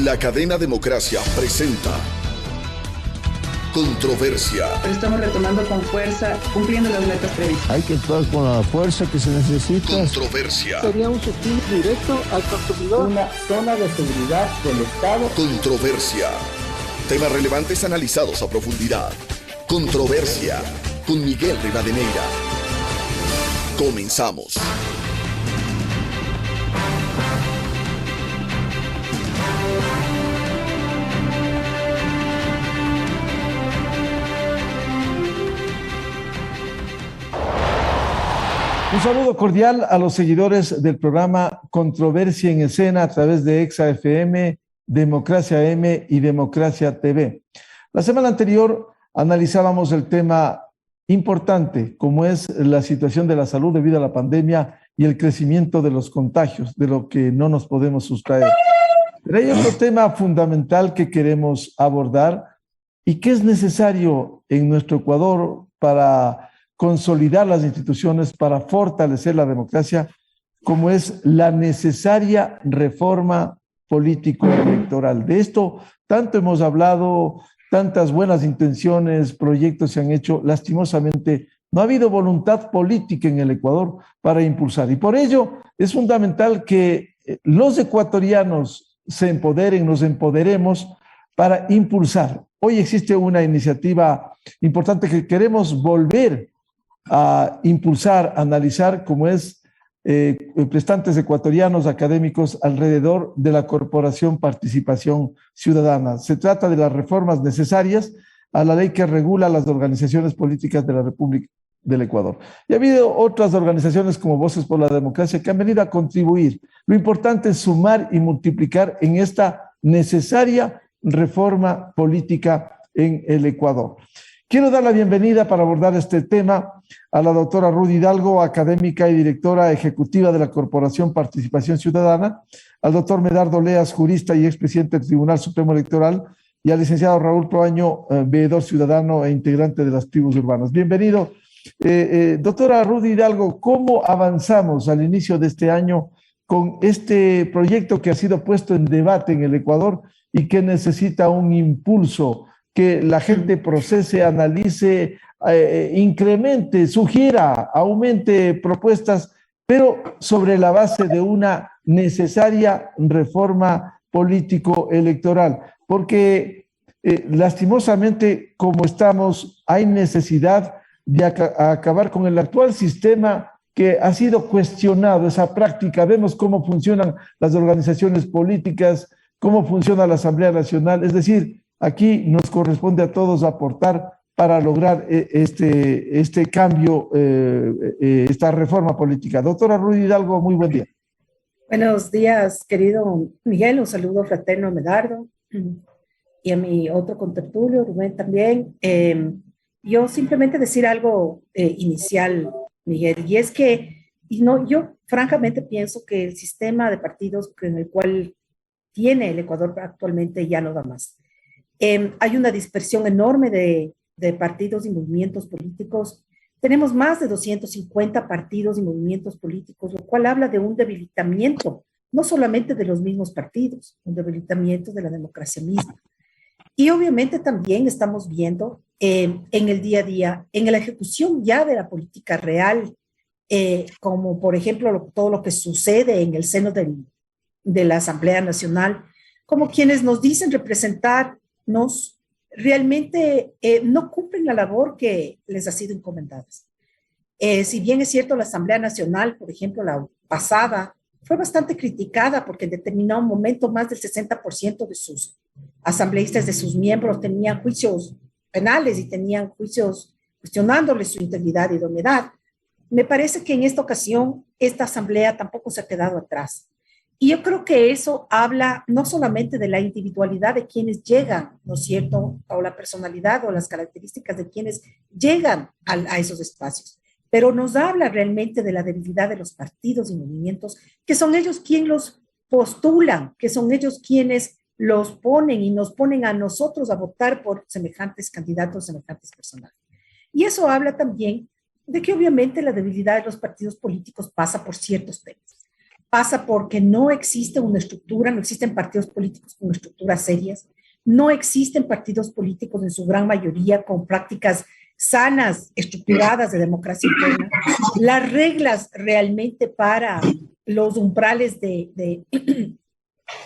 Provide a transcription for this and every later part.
La cadena Democracia presenta Controversia. Pero estamos retomando con fuerza, cumpliendo las metas previstas. Hay que actuar con la fuerza que se necesita. Controversia. Sería un subsidio directo al consumidor. Una zona de seguridad del Estado. Controversia. Temas relevantes analizados a profundidad. Controversia. Con Miguel Rivadeneira. Comenzamos. Un saludo cordial a los seguidores del programa Controversia en Escena a través de Exa FM, Democracia M y Democracia TV. La semana anterior analizábamos el tema importante, como es la situación de la salud debido a la pandemia y el crecimiento de los contagios, de lo que no nos podemos sustraer. Pero hay otro tema fundamental que queremos abordar y que es necesario en nuestro Ecuador para consolidar las instituciones, para fortalecer la democracia, como es la necesaria reforma político-electoral. De esto tanto hemos hablado, tantas buenas intenciones, proyectos se han hecho. Lastimosamente, no ha habido voluntad política en el Ecuador para impulsar. Y por ello es fundamental que los ecuatorianos se empoderen, nos empoderemos para impulsar. Hoy existe una iniciativa importante que queremos volver a impulsar, analizar, como es prestantes ecuatorianos académicos alrededor de la Corporación Participación Ciudadana. Se trata de las reformas necesarias a la ley que regula las organizaciones políticas de la República del Ecuador. Y ha habido otras organizaciones como Voces por la Democracia que han venido a contribuir. Lo importante es sumar y multiplicar en esta necesaria reforma política en el Ecuador. Quiero dar la bienvenida para abordar este tema a la doctora Rudy Hidalgo, académica y directora ejecutiva de la Corporación Participación Ciudadana, al doctor Medardo Leas, jurista y expresidente del Tribunal Supremo Electoral, y al licenciado Raúl Proaño, veedor ciudadano e integrante de las tribus urbanas. Bienvenido. Doctora Rudy Hidalgo, ¿cómo avanzamos al inicio de este año con este proyecto que ha sido puesto en debate en el Ecuador y que necesita un impulso, que la gente procese, analice, incremente, sugiera, aumente propuestas, pero sobre la base de una necesaria reforma político-electoral? Porque lastimosamente, como estamos, hay necesidad de acabar con el actual sistema que ha sido cuestionado, esa práctica. Vemos cómo funcionan las organizaciones políticas, cómo funciona la Asamblea Nacional, es decir, aquí nos corresponde a todos aportar para lograr este cambio, esta reforma política. Doctora Rudy Hidalgo, muy buen día. Buenos días, querido Miguel. Un saludo fraterno a Medardo y a mi otro contertulio, Rubén, también. Yo simplemente decir algo inicial, Miguel, y es que yo francamente pienso que el sistema de partidos en el cual tiene el Ecuador actualmente ya no da más. Hay una dispersión enorme de partidos y movimientos políticos. Tenemos más de 250 partidos y movimientos políticos, lo cual habla de un debilitamiento, no solamente de los mismos partidos, un debilitamiento de la democracia misma. Y obviamente también estamos viendo en el día a día, en la ejecución ya de la política real, como por ejemplo todo lo que sucede en el seno de la Asamblea Nacional, como quienes nos dicen representarnos realmente no cumplen la labor que les ha sido encomendada. Si bien es cierto, la Asamblea Nacional, por ejemplo, la pasada, fue bastante criticada porque en determinado momento más del 60% de sus asambleístas, de sus miembros, tenían juicios penales y tenían juicios cuestionándoles su integridad y idoneidad. Me parece que en esta ocasión esta asamblea tampoco se ha quedado atrás. Y yo creo que eso habla no solamente de la individualidad de quienes llegan, ¿no es cierto?, o la personalidad o las características de quienes llegan a esos espacios, pero nos habla realmente de la debilidad de los partidos y movimientos, que son ellos quienes los postulan, que son ellos quienes los ponen y nos ponen a nosotros a votar por semejantes candidatos, semejantes personajes. Y eso habla también de que obviamente la debilidad de los partidos políticos pasa por ciertos temas. pasa porque no existe una estructura, no existen partidos políticos con estructuras serias, no existen partidos políticos en su gran mayoría con prácticas sanas, estructuradas de democracia interna. Las reglas realmente para los umbrales de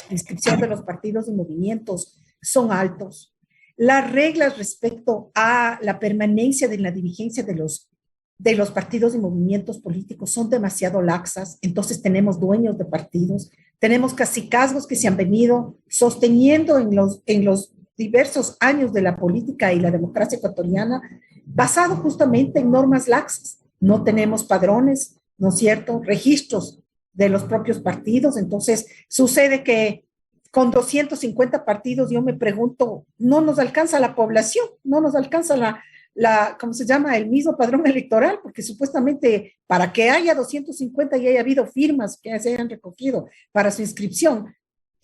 inscripción de los partidos y movimientos son altos. Las reglas respecto a la permanencia de la dirigencia de los partidos y movimientos políticos son demasiado laxas, entonces tenemos dueños de partidos, tenemos cacicazgos que se han venido sosteniendo en los diversos años de la política y la democracia ecuatoriana, basado justamente en normas laxas. No tenemos padrones, ¿no es cierto?, registros de los propios partidos, entonces sucede que con 250 partidos yo me pregunto, no nos alcanza la población, no nos alcanza ¿cómo se llama?, el mismo padrón electoral, porque supuestamente para que haya 250 y haya habido firmas que se hayan recogido para su inscripción,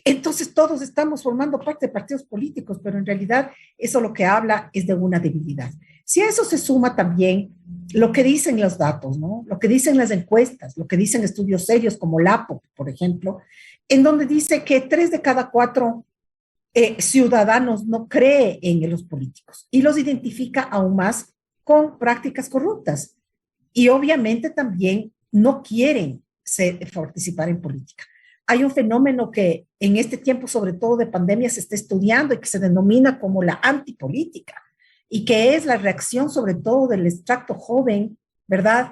entonces todos estamos formando parte de partidos políticos, pero en realidad eso lo que habla es de una debilidad. Si a eso se suma también lo que dicen los datos, ¿no?, lo que dicen las encuestas, lo que dicen estudios serios como la APOP, por ejemplo, en donde dice que 3 de cada 4 ciudadanos no cree en los políticos y los identifica aún más con prácticas corruptas. Y obviamente también no quieren participar en política. Hay un fenómeno que en este tiempo, sobre todo de pandemia, se está estudiando y que se denomina como la antipolítica, y que es la reacción sobre todo del extracto joven, ¿verdad?,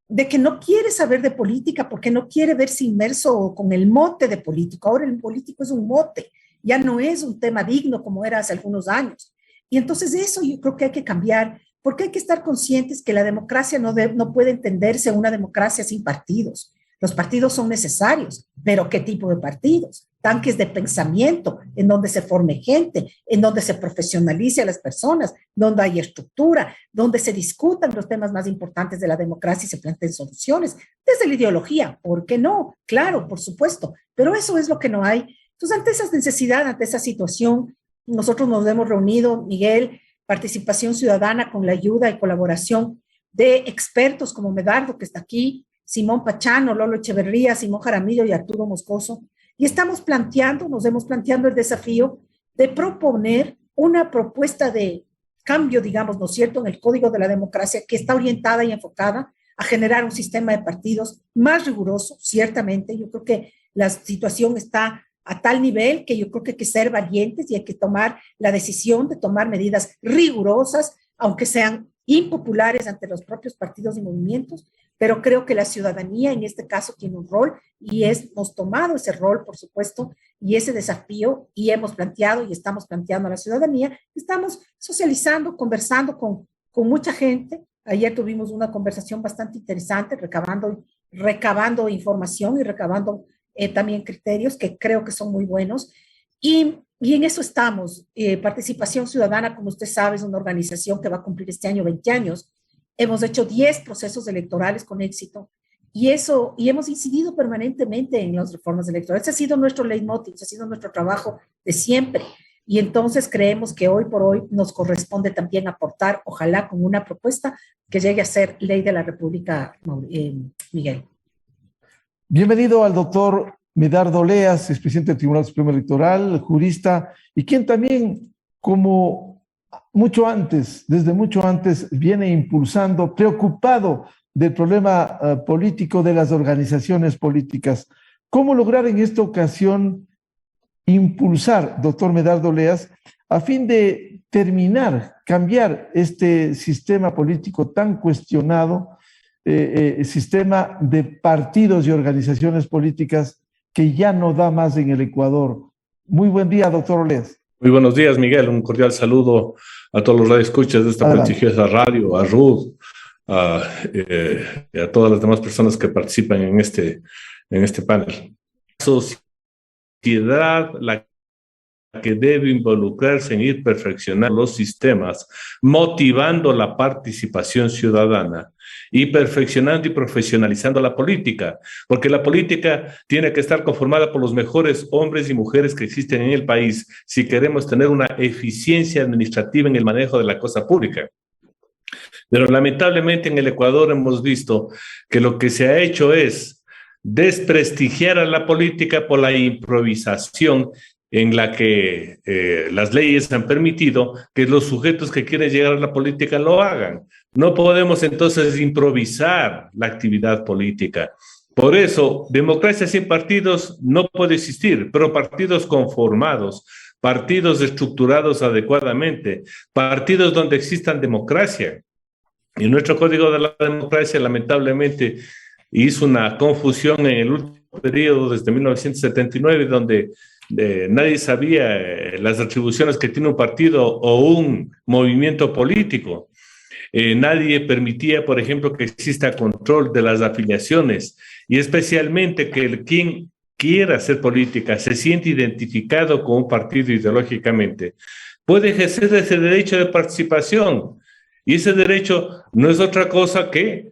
de que no quiere saber de política porque no quiere verse inmerso con el mote de político. Ahora el político es un mote, ya no es un tema digno como era hace algunos años. Y entonces eso yo creo que hay que cambiar, porque hay que estar conscientes que la democracia no puede entenderse una democracia sin partidos. Los partidos son necesarios, pero ¿qué tipo de partidos? Tanques de pensamiento, en donde se forme gente, en donde se profesionalice a las personas, donde hay estructura, donde se discutan los temas más importantes de la democracia y se planteen soluciones. Desde la ideología, ¿por qué no? Claro, por supuesto, pero eso es lo que no hay. Entonces, ante esa necesidad, ante esa situación, nosotros nos hemos reunido, Miguel, Participación Ciudadana, con la ayuda y colaboración de expertos como Medardo, que está aquí, Simón Pachano, Lolo Echeverría, Simón Jaramillo y Arturo Moscoso, y nos hemos planteado el desafío de proponer una propuesta de cambio, digamos, ¿no es cierto?, en el Código de la Democracia, que está orientada y enfocada a generar un sistema de partidos más riguroso, ciertamente. Yo creo que la situación está a tal nivel que yo creo que hay que ser valientes y hay que tomar la decisión de tomar medidas rigurosas, aunque sean impopulares ante los propios partidos y movimientos, pero creo que la ciudadanía en este caso tiene un rol y hemos tomado ese rol, por supuesto, y ese desafío, y hemos planteado y estamos planteando a la ciudadanía. Estamos socializando, conversando con mucha gente. Ayer tuvimos una conversación bastante interesante, recabando información y recabando también criterios que creo que son muy buenos. Y en eso estamos. Participación Ciudadana, como usted sabe, es una organización que va a cumplir este año 20 años. Hemos hecho 10 procesos electorales con éxito y hemos incidido permanentemente en las reformas electorales. Ese ha sido nuestro leitmotiv, ese ha sido nuestro trabajo de siempre. Y entonces creemos que hoy por hoy nos corresponde también aportar, ojalá con una propuesta que llegue a ser ley de la República, Miguel. Bienvenido al doctor Medardo Oleas, expresidente del Tribunal Supremo Electoral, jurista, y quien también, como desde mucho antes, viene impulsando, preocupado del problema político de las organizaciones políticas. ¿Cómo lograr en esta ocasión impulsar, doctor Medardo Oleas, a fin de cambiar este sistema político tan cuestionado, sistema de partidos y organizaciones políticas que ya no da más en el Ecuador? Muy buen día, doctor Oleas. Muy buenos días, Miguel. Un cordial saludo a todos los radioescuchas de esta prestigiosa radio, a Ruth, y a todas las demás personas que participan en este panel. Sociedad, la que debe involucrarse en ir perfeccionando los sistemas, motivando la participación ciudadana y perfeccionando y profesionalizando la política, porque la política tiene que estar conformada por los mejores hombres y mujeres que existen en el país si queremos tener una eficiencia administrativa en el manejo de la cosa pública. Pero lamentablemente en el Ecuador hemos visto que lo que se ha hecho es desprestigiar a la política por la improvisación en la que las leyes han permitido que los sujetos que quieren llegar a la política lo hagan. No podemos entonces improvisar la actividad política. Por eso, democracia sin partidos no puede existir, pero partidos conformados, partidos estructurados adecuadamente, partidos donde existan democracia. Y nuestro Código de la Democracia, lamentablemente, hizo una confusión en el último periodo, desde 1979, donde nadie sabía las atribuciones que tiene un partido o un movimiento político. Nadie permitía, por ejemplo, que exista control de las afiliaciones y especialmente que quien quiera hacer política, se siente identificado con un partido ideológicamente, puede ejercer ese derecho de participación. Y ese derecho no es otra cosa que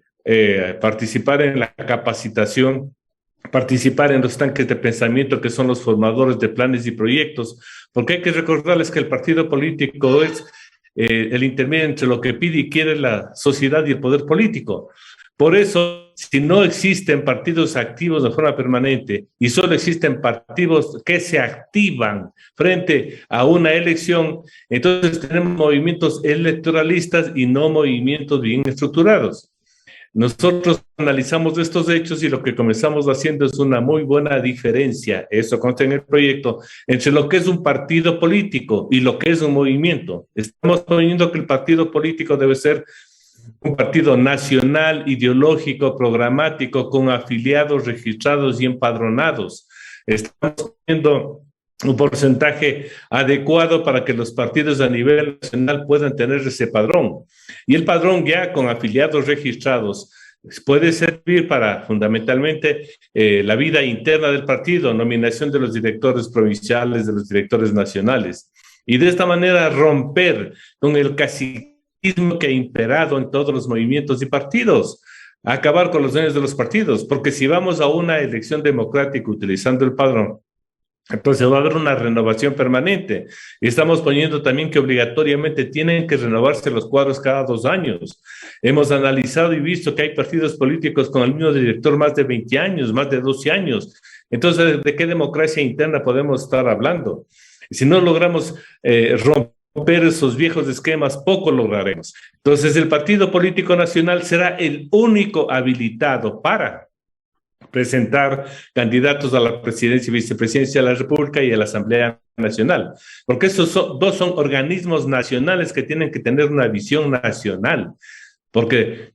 participar en la capacitación, participar en los tanques de pensamiento que son los formadores de planes y proyectos, porque hay que recordarles que el partido político es el intermedio entre lo que pide y quiere la sociedad y el poder político. Por eso, si no existen partidos activos de forma permanente y solo existen partidos que se activan frente a una elección, entonces tenemos movimientos electoralistas y no movimientos bien estructurados. Nosotros analizamos estos hechos y lo que comenzamos haciendo es una muy buena diferencia, eso consta en el proyecto, entre lo que es un partido político y lo que es un movimiento. Estamos poniendo que el partido político debe ser un partido nacional, ideológico, programático, con afiliados registrados y empadronados. Estamos poniendo un porcentaje adecuado para que los partidos a nivel nacional puedan tener ese padrón. Y el padrón ya con afiliados registrados puede servir para fundamentalmente la vida interna del partido, nominación de los directores provinciales, de los directores nacionales. Y de esta manera romper con el caciquismo que ha imperado en todos los movimientos y partidos, acabar con los dueños de los partidos, porque si vamos a una elección democrática utilizando el padrón, entonces va a haber una renovación permanente. Y estamos poniendo también que obligatoriamente tienen que renovarse los cuadros cada 2 años. Hemos analizado y visto que hay partidos políticos con el mismo director más de 20 años, más de 12 años. Entonces, ¿de qué democracia interna podemos estar hablando? Si no logramos romper esos viejos esquemas, poco lograremos. Entonces, el Partido Político Nacional será el único habilitado para presentar candidatos a la presidencia y vicepresidencia de la República y a la Asamblea Nacional, porque estos dos son organismos nacionales que tienen que tener una visión nacional, porque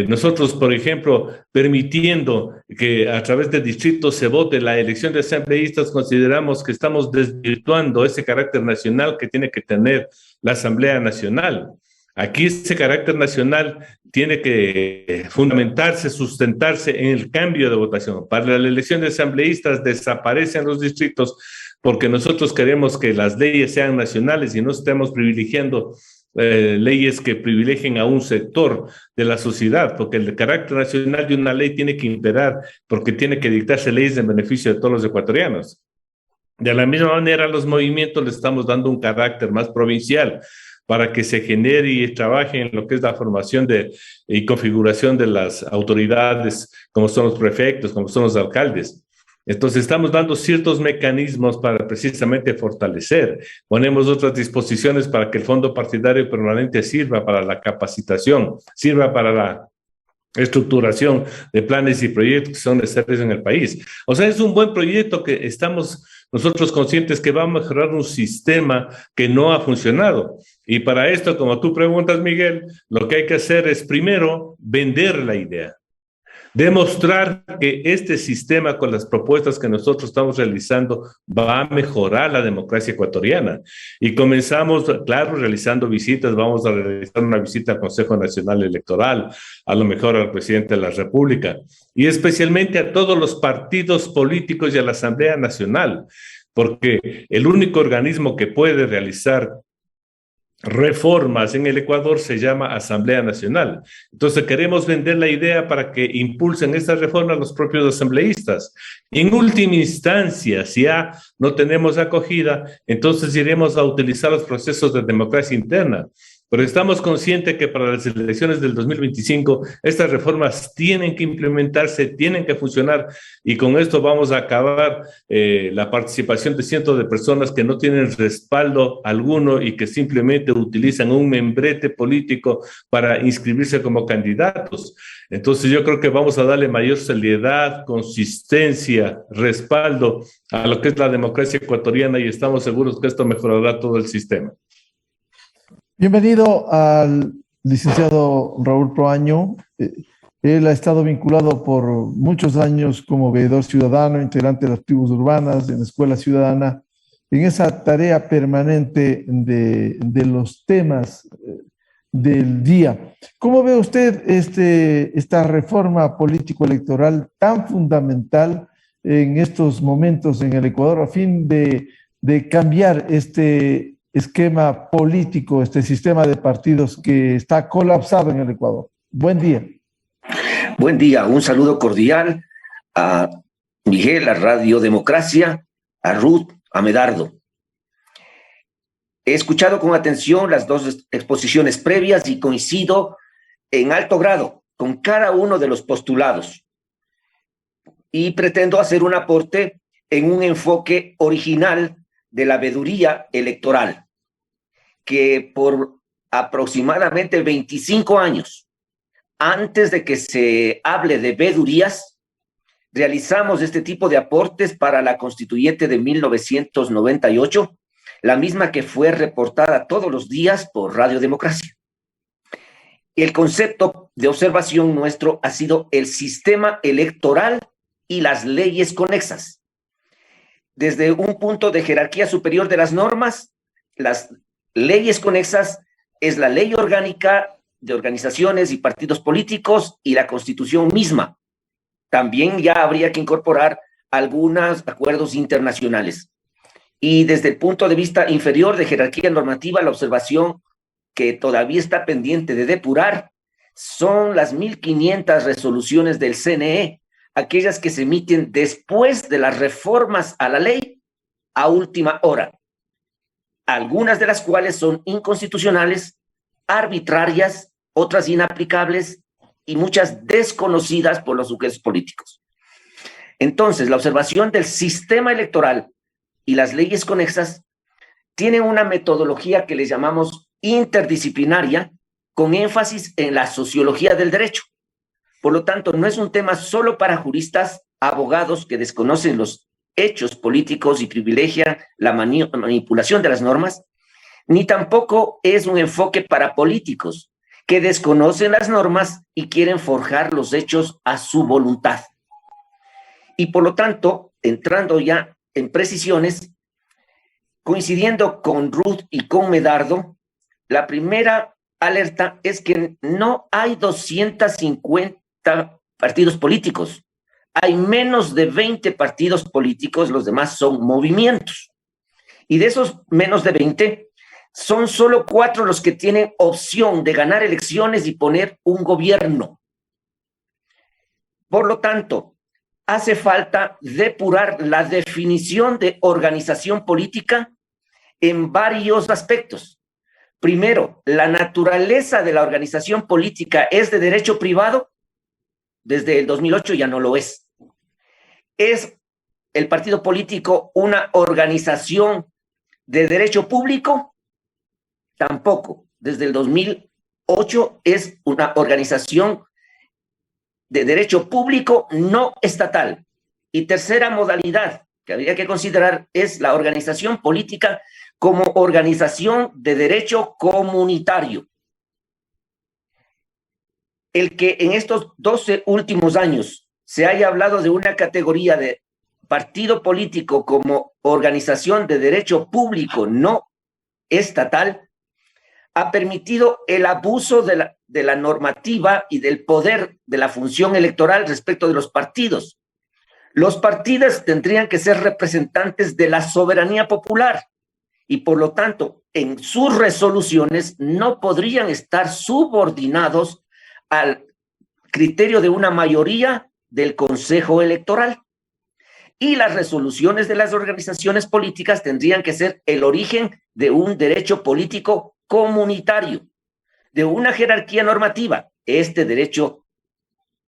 nosotros, por ejemplo, permitiendo que a través de distritos se vote la elección de asambleístas, consideramos que estamos desvirtuando ese carácter nacional que tiene que tener la Asamblea Nacional. Aquí ese carácter nacional tiene que fundamentarse, sustentarse en el cambio de votación. Para la elección de asambleístas desaparecen los distritos porque nosotros queremos que las leyes sean nacionales y no estemos privilegiando leyes que privilegien a un sector de la sociedad, porque el carácter nacional de una ley tiene que imperar, porque tiene que dictarse leyes en beneficio de todos los ecuatorianos. De la misma manera, a los movimientos le estamos dando un carácter más provincial, para que se genere y trabaje en lo que es la formación y configuración de las autoridades, como son los prefectos, como son los alcaldes. Entonces, estamos dando ciertos mecanismos para precisamente fortalecer. Ponemos otras disposiciones para que el Fondo Partidario Permanente sirva para la capacitación, sirva para la estructuración de planes y proyectos que son necesarios en el país. O sea, es un buen proyecto que estamos nosotros conscientes que va a mejorar un sistema que no ha funcionado. Y para esto, como tú preguntas, Miguel, lo que hay que hacer es primero vender la idea. Demostrar que este sistema con las propuestas que nosotros estamos realizando va a mejorar la democracia ecuatoriana. Y comenzamos, claro, realizando visitas. Vamos a realizar una visita al Consejo Nacional Electoral, a lo mejor al presidente de la República y especialmente a todos los partidos políticos y a la Asamblea Nacional, porque el único organismo que puede realizar reformas en el Ecuador se llama Asamblea Nacional. Entonces queremos vender la idea para que impulsen estas reformas los propios asambleístas. En última instancia, si ya no tenemos acogida, entonces iremos a utilizar los procesos de democracia interna. Pero estamos conscientes que para las elecciones del 2025 estas reformas tienen que implementarse, tienen que funcionar, y con esto vamos a acabar la participación de cientos de personas que no tienen respaldo alguno y que simplemente utilizan un membrete político para inscribirse como candidatos. Entonces yo creo que vamos a darle mayor seriedad, consistencia, respaldo a lo que es la democracia ecuatoriana, y estamos seguros que esto mejorará todo el sistema. Bienvenido al licenciado Raúl Proaño. Él ha estado vinculado por muchos años como veedor ciudadano, integrante de las tribus urbanas, en la Escuela Ciudadana, en esa tarea permanente de los temas del día. ¿Cómo ve usted esta reforma político-electoral tan fundamental en estos momentos en el Ecuador a fin de cambiar este esquema político, este sistema de partidos que está colapsado en el Ecuador? Buen día. Buen día, un saludo cordial a Miguel, a Radio Democracia, a Ruth, a Medardo. He escuchado con atención las dos exposiciones previas y coincido en alto grado con cada uno de los postulados. Y pretendo hacer un aporte en un enfoque original de la veeduría electoral, que por aproximadamente 25 años, antes de que se hable de veedurías, realizamos este tipo de aportes para la constituyente de 1998, la misma que fue reportada todos los días por Radio Democracia. El concepto de observación nuestro ha sido el sistema electoral y las leyes conexas. Desde un punto de jerarquía superior de las normas, las leyes conexas es la ley orgánica de organizaciones y partidos políticos y la Constitución misma. También ya habría que incorporar algunos acuerdos internacionales. Y desde el punto de vista inferior de jerarquía normativa, la observación que todavía está pendiente de depurar son las 1.500 resoluciones del CNE, aquellas que se emiten después de las reformas a la ley a última hora, algunas de las cuales son inconstitucionales, arbitrarias, otras inaplicables y muchas desconocidas por los sujetos políticos. Entonces, la observación del sistema electoral y las leyes conexas tienen una metodología que le llamamos interdisciplinaria, con énfasis en la sociología del derecho. Por lo tanto, no es un tema solo para juristas, abogados que desconocen los hechos políticos y privilegian la manipulación de las normas, ni tampoco es un enfoque para políticos que desconocen las normas y quieren forjar los hechos a su voluntad. Y por lo tanto, entrando ya en precisiones, coincidiendo con Ruth y con Medardo, la primera alerta es que no hay 250 partidos políticos. Hay menos de 20 partidos políticos, los demás son movimientos. Y de esos menos de 20, son solo 4 los que tienen opción de ganar elecciones y poner un gobierno. Por lo tanto, hace falta depurar la definición de organización política en varios aspectos. Primero, la naturaleza de la organización política es de derecho privado. Desde el 2008 ya no lo es. ¿Es el partido político una organización de derecho público? Tampoco. Desde el 2008 es una organización de derecho público no estatal. Y tercera modalidad que habría que considerar es la organización política como organización de derecho comunitario. El que en estos 12 últimos años se haya hablado de una categoría de partido político como organización de derecho público no estatal ha permitido el abuso de la normativa y del poder de la función electoral respecto de los partidos. Los partidos tendrían que ser representantes de la soberanía popular y por lo tanto en sus resoluciones no podrían estar subordinados al criterio de una mayoría del Consejo Electoral. Y las resoluciones de las organizaciones políticas tendrían que ser el origen de un derecho político comunitario. de una jerarquía normativa, este derecho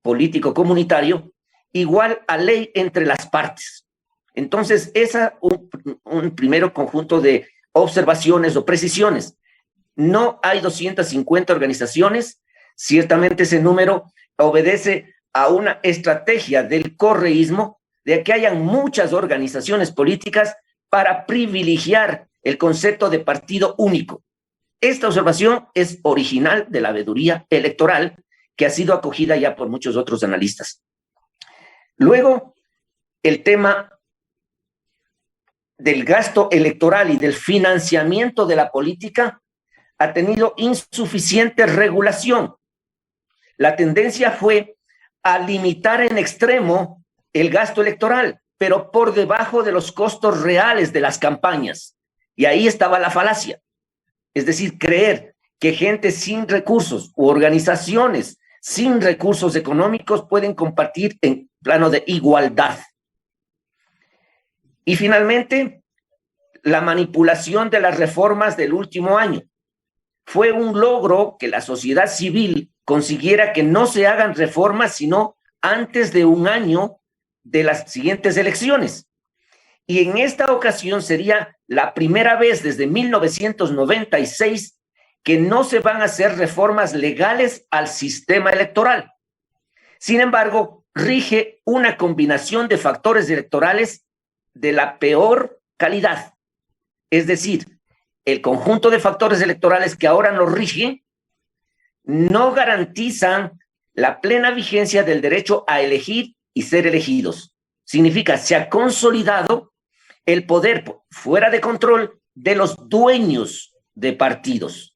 político comunitario, igual a ley entre las partes. Entonces, esa un primero conjunto de observaciones o precisiones. No hay 250 organizaciones, ciertamente ese número obedece a una estrategia del correísmo de que hayan muchas organizaciones políticas para privilegiar el concepto de partido único. Esta observación es original de la veeduría electoral que ha sido acogida ya por muchos otros analistas. Luego, el tema del gasto electoral y del financiamiento de la política ha tenido insuficiente regulación. La tendencia fue a limitar en extremo el gasto electoral, pero por debajo de los costos reales de las campañas. Y ahí estaba la falacia. Es decir, creer que gente sin recursos u organizaciones sin recursos económicos pueden compartir en plano de igualdad. Y finalmente, la manipulación de las reformas del último año. Fue un logro que la sociedad civil consiguiera que no se hagan reformas sino antes de un año de las siguientes elecciones. Y en esta ocasión sería la primera vez desde 1996 que no se van a hacer reformas legales al sistema electoral. Sin embargo, rige una combinación de factores electorales de la peor calidad. Es decir, el conjunto de factores electorales que ahora nos rige no garantizan la plena vigencia del derecho a elegir y ser elegidos. Significa, se ha consolidado el poder fuera de control de los dueños de partidos.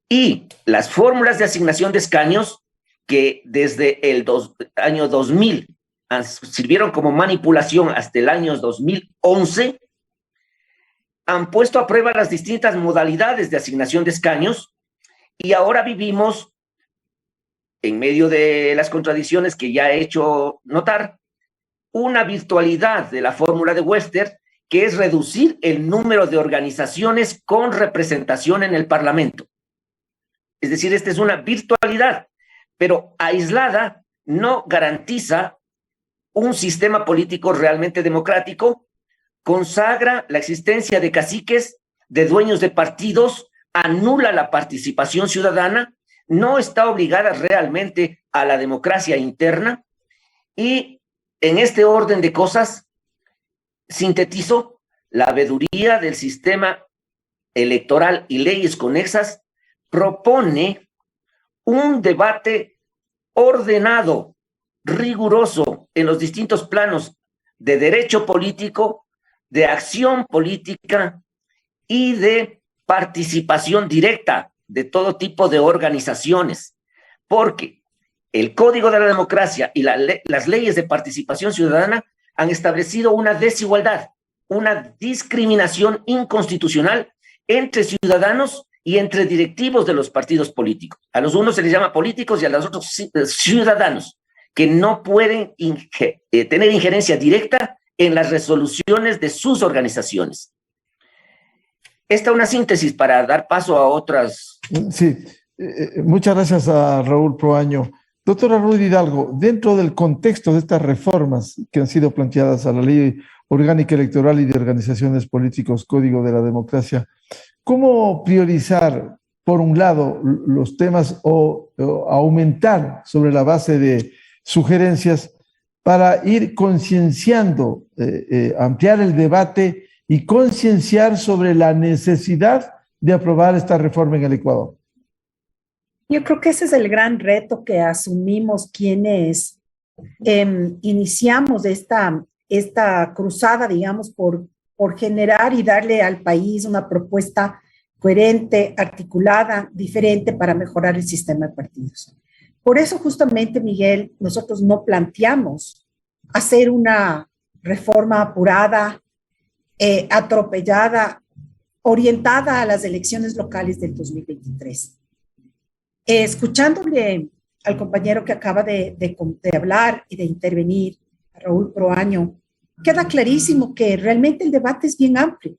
Y las fórmulas de asignación de escaños que desde el año 2000 sirvieron como manipulación hasta el año 2011, han puesto a prueba las distintas modalidades de asignación de escaños y ahora vivimos, en medio de las contradicciones que ya he hecho notar, una virtualidad de la fórmula de Webster, que es reducir el número de organizaciones con representación en el Parlamento. Es decir, esta es una virtualidad, pero aislada no garantiza un sistema político realmente democrático, consagra la existencia de caciques, de dueños de partidos, anula la participación ciudadana, no está obligada realmente a la democracia interna y en este orden de cosas sintetizo la veeduría del sistema electoral y leyes conexas propone un debate ordenado, riguroso en los distintos planos de derecho político, de acción política y de participación directa de todo tipo de organizaciones, porque el Código de la Democracia y las leyes de participación ciudadana han establecido una desigualdad, una discriminación inconstitucional entre ciudadanos y entre directivos de los partidos políticos. A los unos se les llama políticos y a los otros ciudadanos, que no pueden tener injerencia directa en las resoluciones de sus organizaciones. Esta es una síntesis para dar paso a otras. Sí, muchas gracias a Raúl Proaño. Doctora Ruth Hidalgo, dentro del contexto de estas reformas que han sido planteadas a la Ley Orgánica Electoral y de Organizaciones Políticos, Código de la Democracia, ¿cómo priorizar, por un lado, los temas o aumentar sobre la base de sugerencias para ir concienciando, ampliar el debate y concienciar sobre la necesidad de aprobar esta reforma en el Ecuador? Yo creo que ese es el gran reto que asumimos quienes iniciamos esta cruzada, digamos, por generar y darle al país una propuesta coherente, articulada, diferente para mejorar el sistema de partidos. Por eso justamente, Miguel, nosotros no planteamos hacer una reforma apurada, atropellada, orientada a las elecciones locales del 2023. Escuchándole al compañero que acaba de hablar y de intervenir, a Raúl Proaño, queda clarísimo que realmente el debate es bien amplio.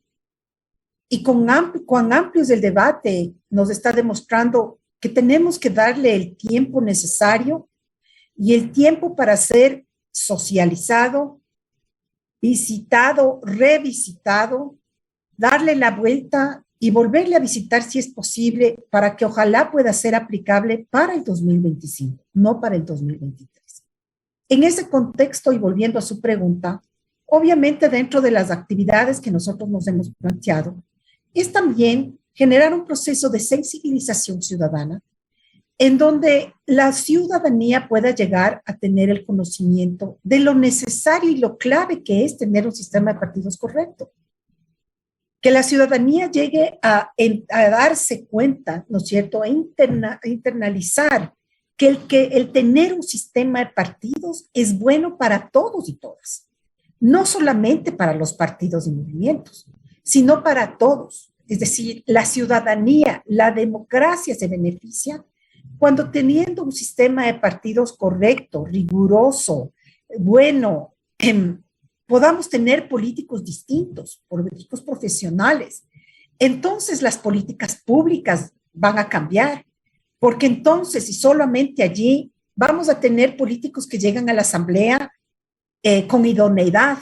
Y cuán amplio es el debate nos está demostrando que tenemos que darle el tiempo necesario y el tiempo para ser socializado, visitado, revisitado, darle la vuelta y volverle a visitar si es posible para que ojalá pueda ser aplicable para el 2025, no para el 2023. En ese contexto, y volviendo a su pregunta, obviamente dentro de las actividades que nosotros nos hemos planteado, es también generar un proceso de sensibilización ciudadana en donde la ciudadanía pueda llegar a tener el conocimiento de lo necesario y lo clave que es tener un sistema de partidos correcto. Que la ciudadanía llegue a darse cuenta, ¿no es cierto?, a internalizar que el tener un sistema de partidos es bueno para todos y todas. No solamente para los partidos y movimientos, sino para todos. Es decir, la ciudadanía, la democracia se beneficia cuando teniendo un sistema de partidos correcto, riguroso, bueno, podamos tener políticos distintos, políticos profesionales. Entonces las políticas públicas van a cambiar, porque entonces y solamente allí vamos a tener políticos que llegan a la asamblea con idoneidad,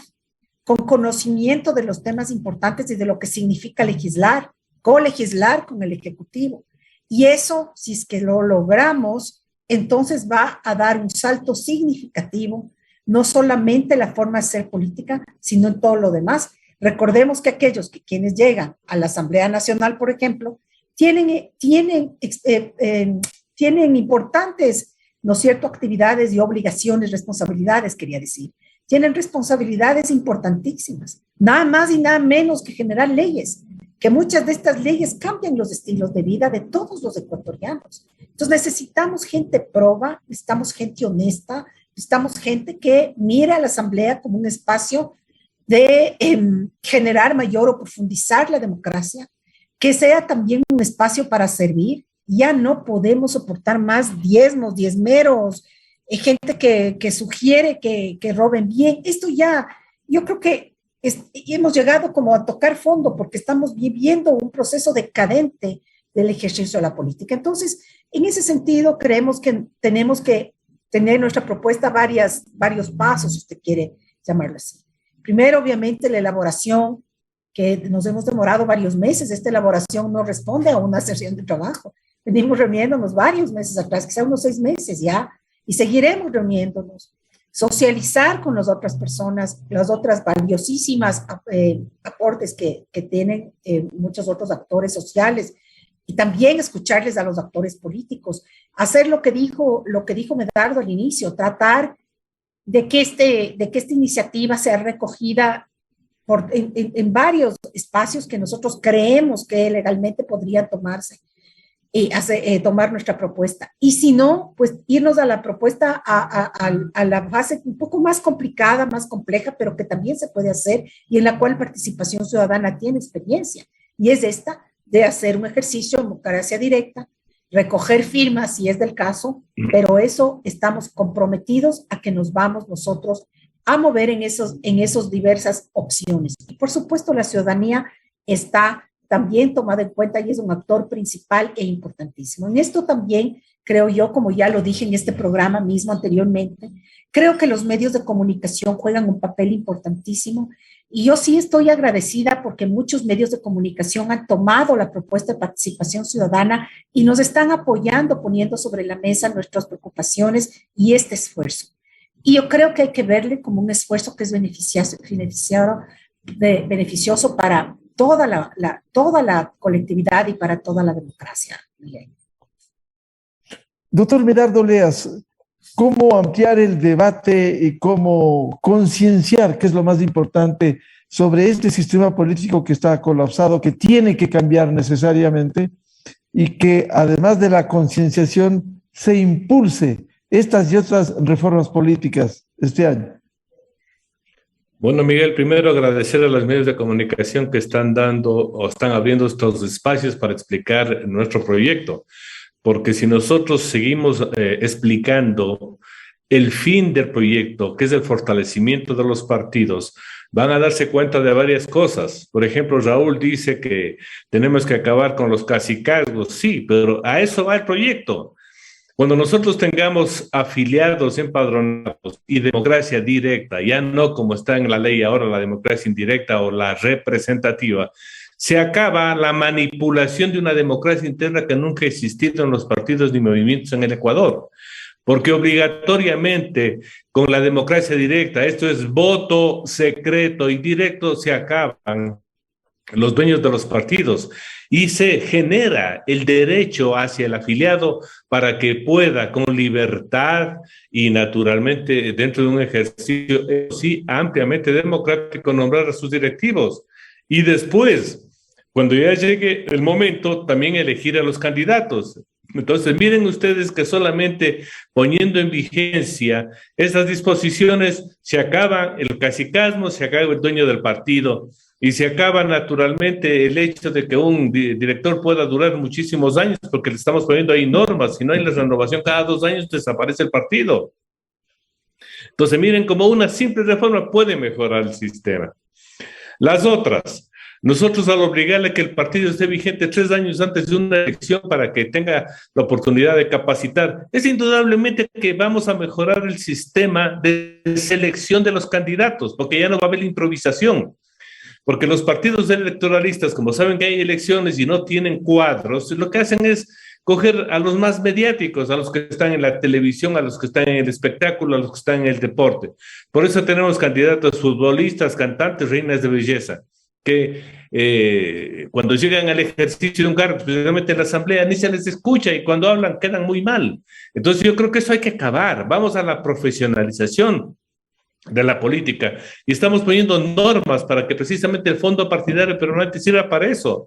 con conocimiento de los temas importantes y de lo que significa legislar, colegislar con el Ejecutivo. Y eso, si es que lo logramos, entonces va a dar un salto significativo, no solamente en la forma de hacer política, sino en todo lo demás. Recordemos que quienes llegan a la Asamblea Nacional, por ejemplo, tienen importantes, ¿no es cierto?, actividades y obligaciones, responsabilidades, quería decir. Tienen responsabilidades importantísimas, nada más y nada menos que generar leyes, que muchas de estas leyes cambian los estilos de vida de todos los ecuatorianos. Entonces necesitamos gente proba, necesitamos gente honesta, necesitamos gente que mire a la Asamblea como un espacio de generar mayor o profundizar la democracia, que sea también un espacio para servir. Ya no podemos soportar más diezmeros, gente que sugiere que roben bien. Esto ya, yo creo que hemos llegado como a tocar fondo porque estamos viviendo un proceso decadente del ejercicio de la política. Entonces, en ese sentido, creemos que tenemos que tener nuestra propuesta varios pasos, si usted quiere llamarlo así. Primero, obviamente, la elaboración, que nos hemos demorado varios meses. Esta elaboración no responde a una sesión de trabajo. Venimos reuniéndonos varios meses atrás, quizá unos 6 meses ya, y seguiremos reuniéndonos. Socializar con las otras personas, las otras valiosísimas aportes que tienen muchos otros actores sociales, y también escucharles a los actores políticos. Hacer lo que dijo Medardo al inicio, tratar de que esta iniciativa sea recogida en varios espacios que nosotros creemos que legalmente podrían tomarse y tomar nuestra propuesta. Y si no, pues irnos a la propuesta, a la fase un poco más complicada, más compleja, pero que también se puede hacer y en la cual participación ciudadana tiene experiencia. Y es esta de hacer un ejercicio de democracia directa, recoger firmas si es del caso, pero eso estamos comprometidos a que nos vamos nosotros a mover en esos diversas opciones. Y por supuesto la ciudadanía está también tomada en cuenta y es un actor principal e importantísimo. En esto también creo yo, como ya lo dije en este programa mismo anteriormente, creo que los medios de comunicación juegan un papel importantísimo y yo sí estoy agradecida porque muchos medios de comunicación han tomado la propuesta de participación ciudadana y nos están apoyando, poniendo sobre la mesa nuestras preocupaciones y este esfuerzo. Y yo creo que hay que verle como un esfuerzo que es beneficioso para toda la colectividad y para toda la democracia. Doctor Medardo Leas, ¿cómo ampliar el debate y cómo concienciar, que es lo más importante, sobre este sistema político que está colapsado, que tiene que cambiar necesariamente y que además de la concienciación se impulse estas y otras reformas políticas este año? Bueno, Miguel, primero agradecer a los medios de comunicación que están dando o están abriendo estos espacios para explicar nuestro proyecto, porque si nosotros seguimos explicando el fin del proyecto, que es el fortalecimiento de los partidos, van a darse cuenta de varias cosas. Por ejemplo, Raúl dice que tenemos que acabar con los cacicazgos. Sí, pero a eso va el proyecto. Cuando nosotros tengamos afiliados empadronados y democracia directa, ya no como está en la ley ahora la democracia indirecta o la representativa, se acaba la manipulación de una democracia interna que nunca ha existido en los partidos ni movimientos en el Ecuador. Porque obligatoriamente con la democracia directa, esto es voto secreto y directo, se acaban los dueños de los partidos y se genera el derecho hacia el afiliado para que pueda con libertad y naturalmente dentro de un ejercicio sí ampliamente democrático nombrar a sus directivos y después, cuando ya llegue el momento, también elegir a los candidatos. Entonces, miren ustedes que solamente poniendo en vigencia esas disposiciones se acaba el cacicazgo, se acaba el dueño del partido y se acaba naturalmente el hecho de que un director pueda durar muchísimos años porque le estamos poniendo ahí normas. Si no hay la renovación cada 2 años, desaparece el partido. Entonces, miren cómo una simple reforma puede mejorar el sistema. Las otras. Nosotros al obligarle que el partido esté vigente 3 años antes de una elección para que tenga la oportunidad de capacitar, es indudablemente que vamos a mejorar el sistema de selección de los candidatos, porque ya no va a haber improvisación. Porque los partidos electoralistas, como saben que hay elecciones y no tienen cuadros, lo que hacen es coger a los más mediáticos, a los que están en la televisión, a los que están en el espectáculo, a los que están en el deporte. Por eso tenemos candidatos futbolistas, cantantes, reinas de belleza, que cuando llegan al ejercicio de un cargo, especialmente en la asamblea, ni se les escucha y cuando hablan quedan muy mal. Entonces yo creo que eso hay que acabar. Vamos a la profesionalización de la política y estamos poniendo normas para que precisamente el fondo partidario permanente sirva para eso,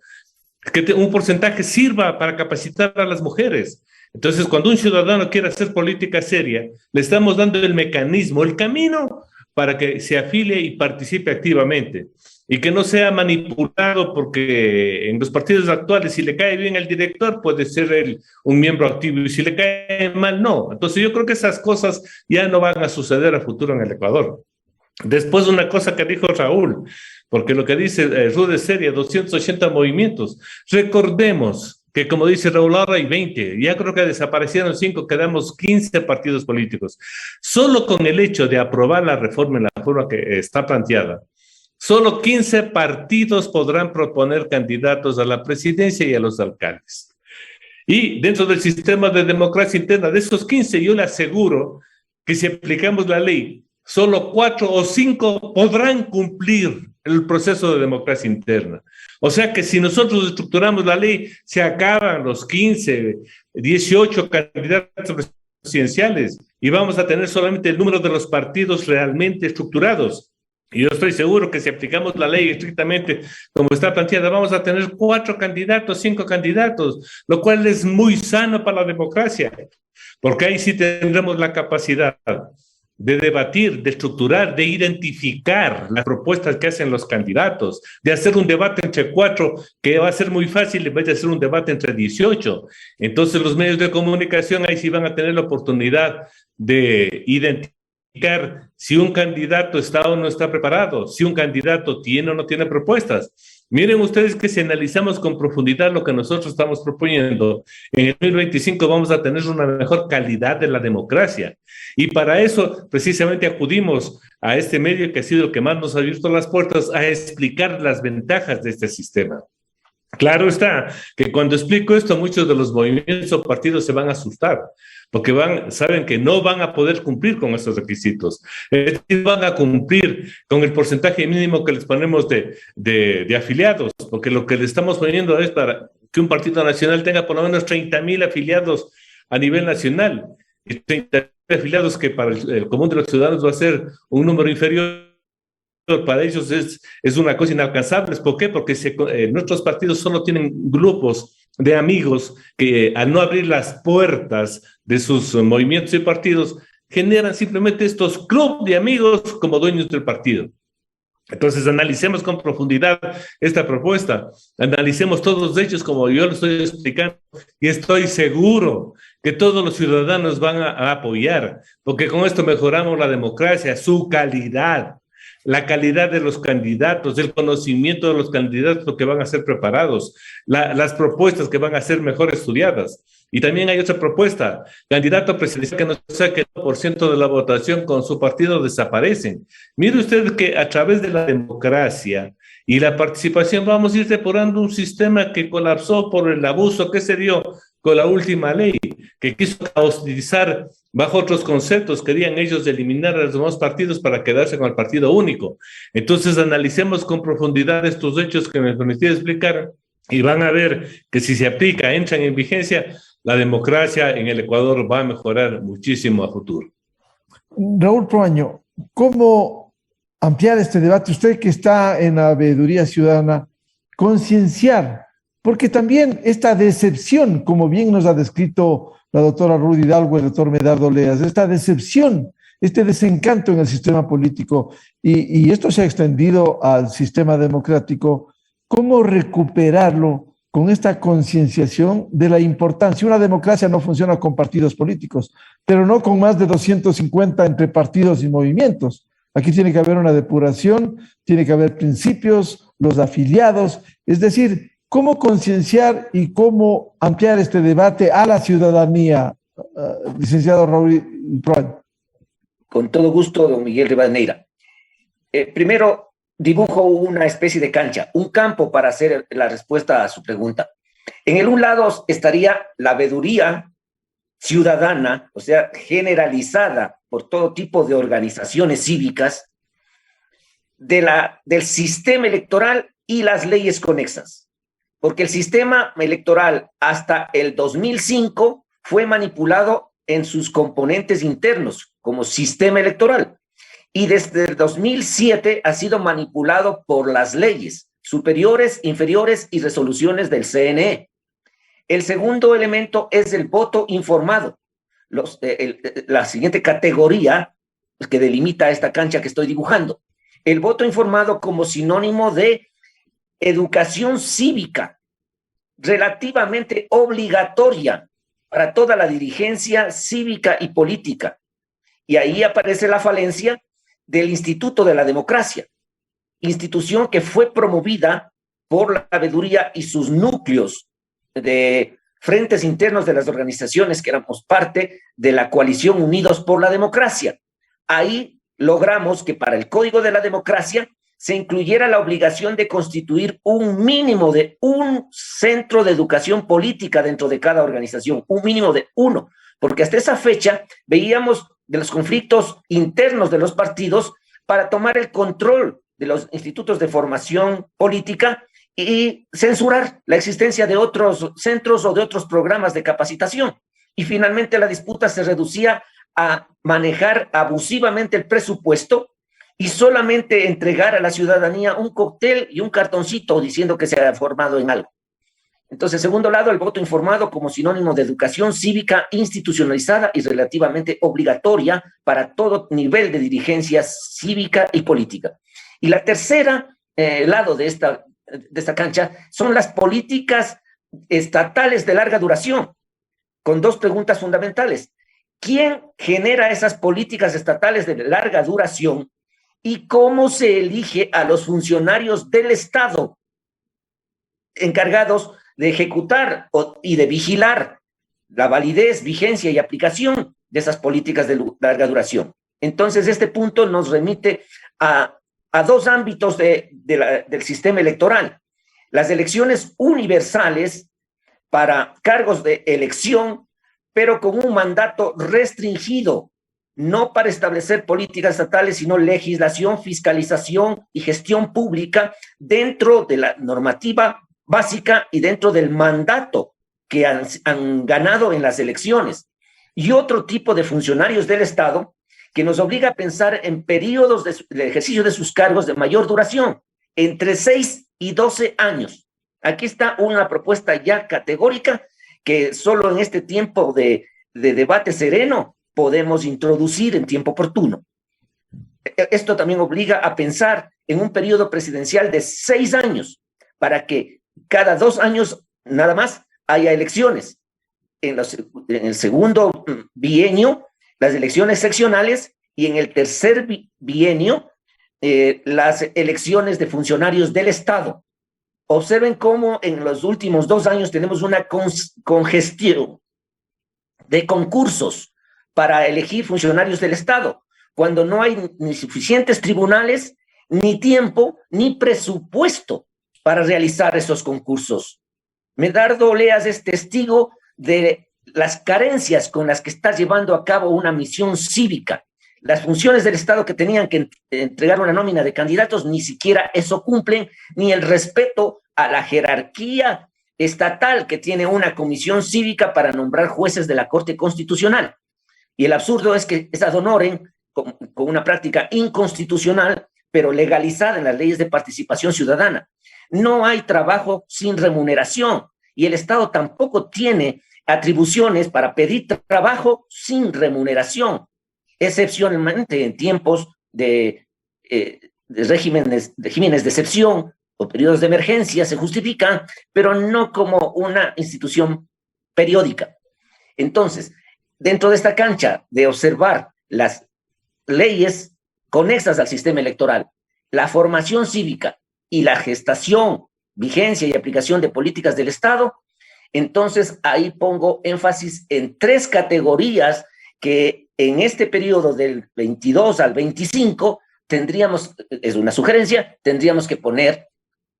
que un porcentaje sirva para capacitar a las mujeres. Entonces, cuando un ciudadano quiere hacer política seria, le estamos dando el mecanismo, el camino para que se afilie y participe activamente y que no sea manipulado, porque en los partidos actuales, si le cae bien al director, puede ser él un miembro activo, y si le cae mal, no. Entonces yo creo que esas cosas ya no van a suceder a futuro en el Ecuador. Después una cosa que dijo Raúl, porque lo que dice Rude es seria, 280 movimientos. Recordemos que como dice Raúl, ahora hay 20, ya creo que desaparecieron 5, quedamos 15 partidos políticos. Solo con el hecho de aprobar la reforma en la forma que está planteada, solo 15 partidos podrán proponer candidatos a la presidencia y a los alcaldes. Y dentro del sistema de democracia interna, de esos 15, yo le aseguro que si aplicamos la ley, solo 4 o 5 podrán cumplir el proceso de democracia interna. O sea que si nosotros estructuramos la ley, se acaban los 15, 18 candidatos presidenciales y vamos a tener solamente el número de los partidos realmente estructurados. Y yo estoy seguro que si aplicamos la ley estrictamente como está planteada, vamos a tener 4 candidatos, 5 candidatos, lo cual es muy sano para la democracia, porque ahí sí tendremos la capacidad de debatir, de estructurar, de identificar las propuestas que hacen los candidatos, de hacer un debate entre 4, que va a ser muy fácil en vez de hacer un debate entre 18. Entonces los medios de comunicación ahí sí van a tener la oportunidad de identificar si un candidato está o no está preparado, si un candidato tiene o no tiene propuestas. Miren ustedes que si analizamos con profundidad lo que nosotros estamos proponiendo, en el 2025 vamos a tener una mejor calidad de la democracia. Y para eso precisamente acudimos a este medio que ha sido el que más nos ha abierto las puertas a explicar las ventajas de este sistema. Claro está que cuando explico esto, muchos de los movimientos o partidos se van a asustar, porque saben que no van a poder cumplir con esos requisitos. Van a cumplir con el porcentaje mínimo que les ponemos de afiliados, porque lo que le estamos poniendo es para que un partido nacional tenga por lo menos 30,000 afiliados a nivel nacional, y 30,000 afiliados que para el común de los ciudadanos va a ser un número inferior. Para ellos es una cosa inalcanzable. ¿Por qué? Porque nuestros partidos solo tienen grupos de amigos que al no abrir las puertas de sus movimientos y partidos, generan simplemente estos clubes de amigos como dueños del partido. Entonces analicemos con profundidad esta propuesta, analicemos todos los hechos como yo lo estoy explicando y estoy seguro que todos los ciudadanos van a apoyar, porque con esto mejoramos la democracia, su calidad. la calidad de los candidatos, el conocimiento de los candidatos que van a ser preparados, las propuestas que van a ser mejor estudiadas. Y también hay otra propuesta, candidato presidencial que no saque el 1% de la votación, con su partido desaparecen. Mire usted que a través de la democracia y la participación vamos a ir depurando un sistema que colapsó por el abuso que se dio con la última ley, que quiso hostilizar bajo otros conceptos. Querían ellos eliminar a los demás partidos para quedarse con el partido único. Entonces analicemos con profundidad estos hechos que me permití explicar y van a ver que si se aplica, entran en vigencia, la democracia en el Ecuador va a mejorar muchísimo a futuro. Raúl Proaño, ¿cómo ampliar este debate? Usted que está en la veeduría ciudadana, concienciar, porque también esta decepción, como bien nos ha descrito la doctora Ruth Hidalgo, el doctor Medardo Leas, esta decepción, este desencanto en el sistema político, y esto se ha extendido al sistema democrático, ¿cómo recuperarlo con esta concienciación de la importancia? Una democracia no funciona con partidos políticos, pero no con más de 250 entre partidos y movimientos. Aquí tiene que haber una depuración, tiene que haber principios, los afiliados, es decir, ¿cómo concienciar y cómo ampliar este debate a la ciudadanía, licenciado Raúl Proaño? Con todo gusto, don Miguel Rivadeneira. Primero, dibujo una especie de cancha, un campo para hacer la respuesta a su pregunta. En el un lado estaría la veeduría ciudadana, o sea, generalizada por todo tipo de organizaciones cívicas, del sistema electoral y las leyes conexas. Porque el sistema electoral hasta el 2005 fue manipulado en sus componentes internos como sistema electoral. Y desde el 2007 ha sido manipulado por las leyes superiores, inferiores y resoluciones del CNE. El segundo elemento es el voto informado. La siguiente categoría que delimita esta cancha que estoy dibujando. El voto informado como sinónimo de educación cívica relativamente obligatoria para toda la dirigencia cívica y política. Y ahí aparece la falencia del Instituto de la Democracia, institución que fue promovida por la veeduría y sus núcleos de frentes internos de las organizaciones que éramos parte de la coalición Unidos por la Democracia. Ahí logramos que para el Código de la Democracia se incluyera la obligación de constituir un mínimo de un centro de educación política dentro de cada organización, un mínimo de uno, porque hasta esa fecha veíamos de los conflictos internos de los partidos para tomar el control de los institutos de formación política y censurar la existencia de otros centros o de otros programas de capacitación. Y finalmente la disputa se reducía a manejar abusivamente el presupuesto y solamente entregar a la ciudadanía un cóctel y un cartoncito diciendo que se ha formado en algo. Entonces, segundo lado, el voto informado como sinónimo de educación cívica institucionalizada y relativamente obligatoria para todo nivel de dirigencia cívica y política. Y la tercera lado de esta cancha son las políticas estatales de larga duración, con dos preguntas fundamentales. ¿Quién genera esas políticas estatales de larga duración y cómo se elige a los funcionarios del Estado encargados de ejecutar y de vigilar la validez, vigencia y aplicación de esas políticas de larga duración? Entonces, este punto nos remite a dos ámbitos del sistema electoral. Las elecciones universales para cargos de elección, pero con un mandato restringido, no para establecer políticas estatales, sino legislación, fiscalización y gestión pública dentro de la normativa básica y dentro del mandato que han ganado en las elecciones. Y otro tipo de funcionarios del Estado que nos obliga a pensar en periodos de ejercicio de sus cargos de mayor duración, entre 6 y 12 años. Aquí está una propuesta ya categórica que solo en este tiempo de debate sereno podemos introducir en tiempo oportuno. Esto también obliga a pensar en un periodo presidencial de 6 años para que cada 2 años nada más haya elecciones. En el segundo bienio, las elecciones seccionales, y en el tercer bienio, las elecciones de funcionarios del Estado. Observen cómo en los últimos 2 años tenemos una congestión de concursos para elegir funcionarios del Estado, cuando no hay ni suficientes tribunales, ni tiempo, ni presupuesto para realizar esos concursos. Medardo Oleas es testigo de las carencias con las que está llevando a cabo una misión cívica. Las funciones del Estado que tenían que entregar una nómina de candidatos, ni siquiera eso cumplen, ni el respeto a la jerarquía estatal que tiene una comisión cívica para nombrar jueces de la Corte Constitucional. Y el absurdo es que es ad honorem, con una práctica inconstitucional, pero legalizada en las leyes de participación ciudadana. No hay trabajo sin remuneración y el Estado tampoco tiene atribuciones para pedir trabajo sin remuneración, excepcionalmente en tiempos de regímenes de excepción o periodos de emergencia se justifican, pero no como una institución periódica. Entonces, dentro de esta cancha de observar las leyes conexas al sistema electoral, la formación cívica y la gestación, vigencia y aplicación de políticas del Estado, entonces ahí pongo énfasis en 3 categorías que en este periodo del 22 al 25 tendríamos, es una sugerencia, tendríamos que poner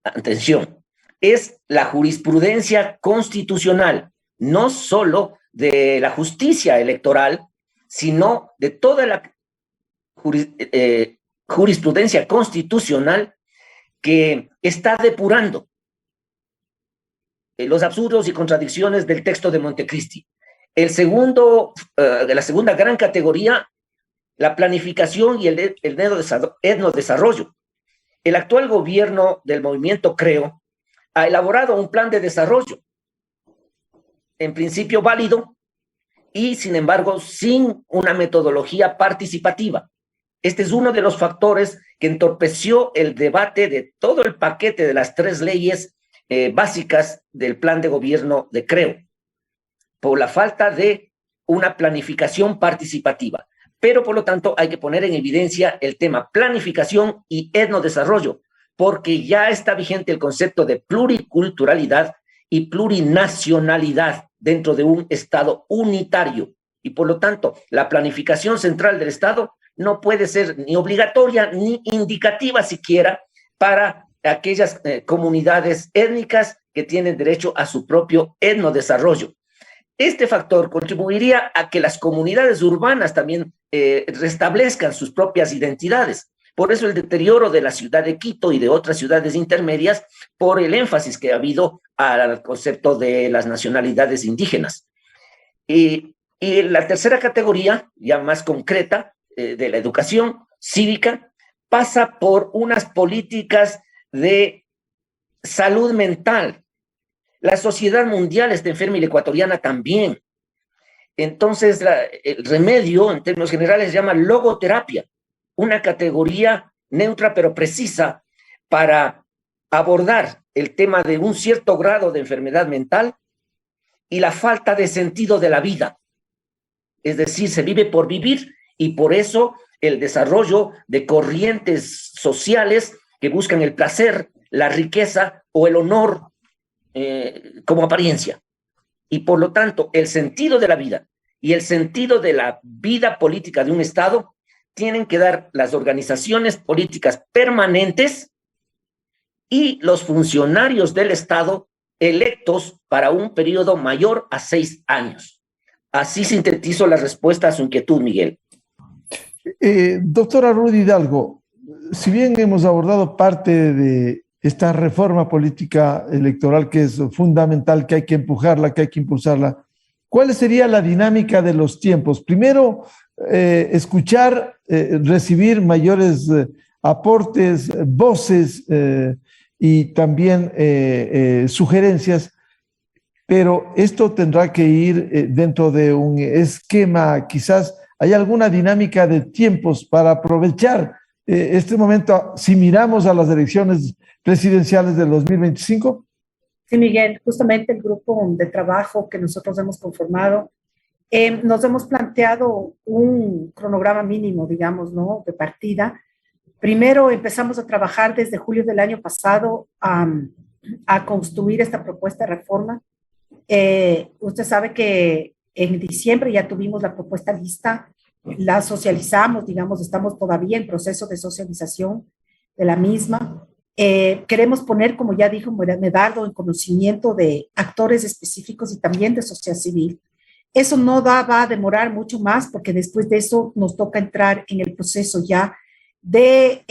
atención. Es la jurisprudencia constitucional, no solo de la justicia electoral, sino de toda la jurisprudencia constitucional que está depurando los absurdos y contradicciones del texto de Montecristi. La segunda gran categoría, la planificación y el etnodesarrollo. El actual gobierno del movimiento Creo ha elaborado un plan de desarrollo, en principio válido, y sin embargo sin una metodología participativa. Este es uno de los factores que entorpeció el debate de todo el paquete de las 3 leyes básicas del plan de gobierno de Creo, por la falta de una planificación participativa. Pero, por lo tanto, hay que poner en evidencia el tema planificación y etnodesarrollo, porque ya está vigente el concepto de pluriculturalidad y plurinacionalidad dentro de un Estado unitario. Y, por lo tanto, la planificación central del Estado no puede ser ni obligatoria ni indicativa siquiera para aquellas comunidades étnicas que tienen derecho a su propio etnodesarrollo. Este factor contribuiría a que las comunidades urbanas también restablezcan sus propias identidades. Por eso el deterioro de la ciudad de Quito y de otras ciudades intermedias, por el énfasis que ha habido al concepto de las nacionalidades indígenas. Y la tercera categoría, ya más concreta, de la educación cívica, pasa por unas políticas de salud mental. La sociedad mundial está enferma y la ecuatoriana también. Entonces, el remedio, en términos generales, se llama logoterapia, una categoría neutra pero precisa para abordar el tema de un cierto grado de enfermedad mental y la falta de sentido de la vida. Es decir, se vive por vivir y por eso el desarrollo de corrientes sociales que buscan el placer, la riqueza o el honor como apariencia. Y por lo tanto, el sentido de la vida y el sentido de la vida política de un Estado tienen que dar las organizaciones políticas permanentes y los funcionarios del Estado electos para un periodo mayor a 6 años. Así sintetizo la respuesta a su inquietud, Miguel. Doctora Ruth Hidalgo, si bien hemos abordado parte de esta reforma política electoral que es fundamental, que hay que empujarla, que hay que impulsarla, ¿cuál sería la dinámica de los tiempos? Primero, escuchar, recibir mayores aportes, voces y también sugerencias, pero esto tendrá que ir dentro de un esquema, quizás hay alguna dinámica de tiempos para aprovechar este momento, si miramos a las elecciones presidenciales del 2025. Sí, Miguel, justamente el grupo de trabajo que nosotros hemos conformado, nos hemos planteado un cronograma mínimo, digamos, ¿no?, de partida Primero empezamos a trabajar desde julio del año pasado a construir esta propuesta de reforma. Usted sabe que en diciembre ya tuvimos la propuesta lista, la socializamos, digamos, estamos todavía en proceso de socialización de la misma. Queremos poner, como ya dijo Medardo, en conocimiento de actores específicos y también de sociedad civil. Eso no va a demorar mucho más porque después de eso nos toca entrar en el proceso ya de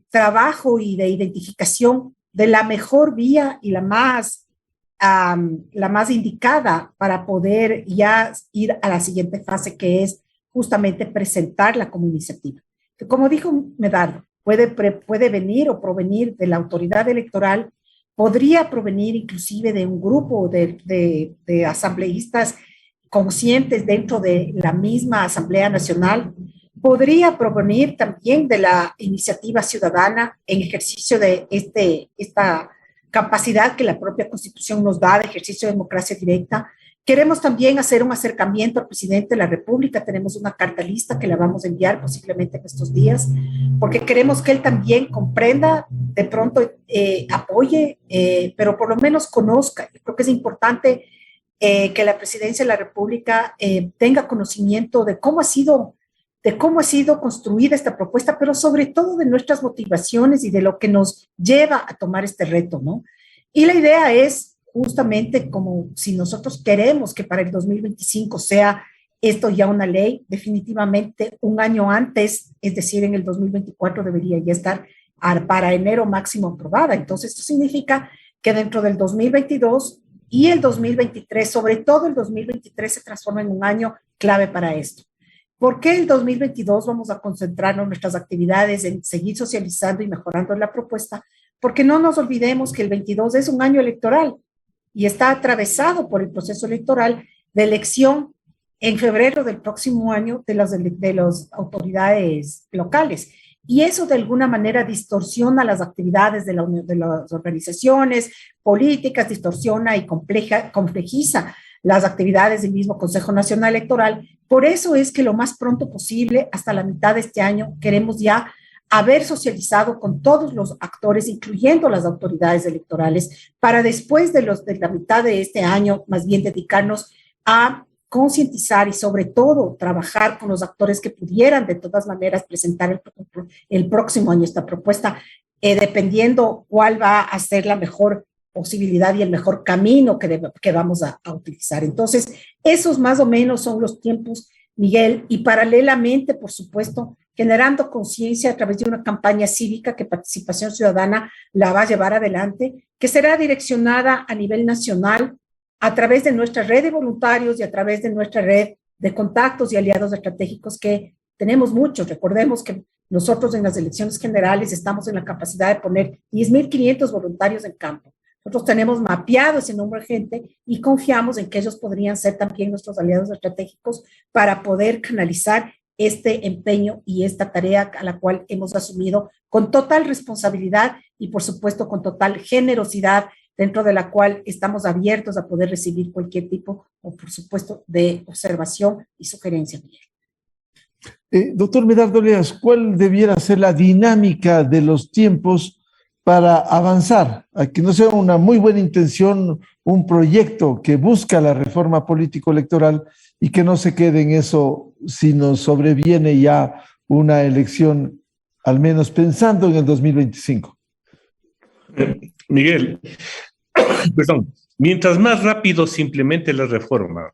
trabajo y de identificación de la mejor vía y la más indicada para poder ya ir a la siguiente fase, que es justamente presentarla como iniciativa. Que como dijo Medardo, puede venir o provenir de la autoridad electoral, podría provenir inclusive de un grupo de asambleístas conscientes dentro de la misma Asamblea Nacional, podría provenir también de la iniciativa ciudadana en ejercicio de esta capacidad que la propia Constitución nos da de ejercicio de democracia directa. Queremos también hacer un acercamiento al presidente de la República. Tenemos una carta lista que la vamos a enviar posiblemente en estos días, porque queremos que él también comprenda, de pronto apoye, pero por lo menos conozca. Yo creo que es importante que la presidencia de la República tenga conocimiento de cómo ha sido construida esta propuesta, pero sobre todo de nuestras motivaciones y de lo que nos lleva a tomar este reto, ¿no? Y la idea es justamente como si nosotros queremos que para el 2025 sea esto ya una ley, definitivamente un año antes, es decir, en el 2024 debería ya estar para enero máximo aprobada. Entonces, esto significa que dentro del 2022 y el 2023, sobre todo el 2023, se transforma en un año clave para esto. ¿Por qué el 2022 vamos a concentrarnos nuestras actividades en seguir socializando y mejorando la propuesta? Porque no nos olvidemos que el 22 es un año electoral y está atravesado por el proceso electoral de elección en febrero del próximo año de las autoridades locales. Y eso de alguna manera distorsiona las actividades de las organizaciones políticas, distorsiona y complejiza las actividades del mismo Consejo Nacional Electoral. Por eso es que lo más pronto posible, hasta la mitad de este año, queremos ya haber socializado con todos los actores, incluyendo las autoridades electorales, para después de la mitad de este año, más bien dedicarnos a concientizar y sobre todo trabajar con los actores que pudieran de todas maneras presentar el próximo año esta propuesta, dependiendo cuál va a ser la mejor posibilidad y el mejor camino que vamos a utilizar. Entonces, esos más o menos son los tiempos, Miguel, y paralelamente, por supuesto, generando conciencia a través de una campaña cívica que Participación Ciudadana la va a llevar adelante, que será direccionada a nivel nacional a través de nuestra red de voluntarios y a través de nuestra red de contactos y aliados estratégicos que tenemos muchos. Recordemos que nosotros en las elecciones generales estamos en la capacidad de poner 10.500 voluntarios en campo. Nosotros tenemos mapeado ese número de gente y confiamos en que ellos podrían ser también nuestros aliados estratégicos para poder canalizar este empeño y esta tarea a la cual hemos asumido con total responsabilidad y, por supuesto, con total generosidad, dentro de la cual estamos abiertos a poder recibir cualquier tipo, o por supuesto, de observación y sugerencia. Doctor Medardo Leas, ¿cuál debiera ser la dinámica de los tiempos para avanzar, a que no sea una muy buena intención, un proyecto que busca la reforma político-electoral y que no se quede en eso si nos sobreviene ya una elección, al menos pensando en el 2025? Miguel, perdón, mientras más rápido se implemente la reforma,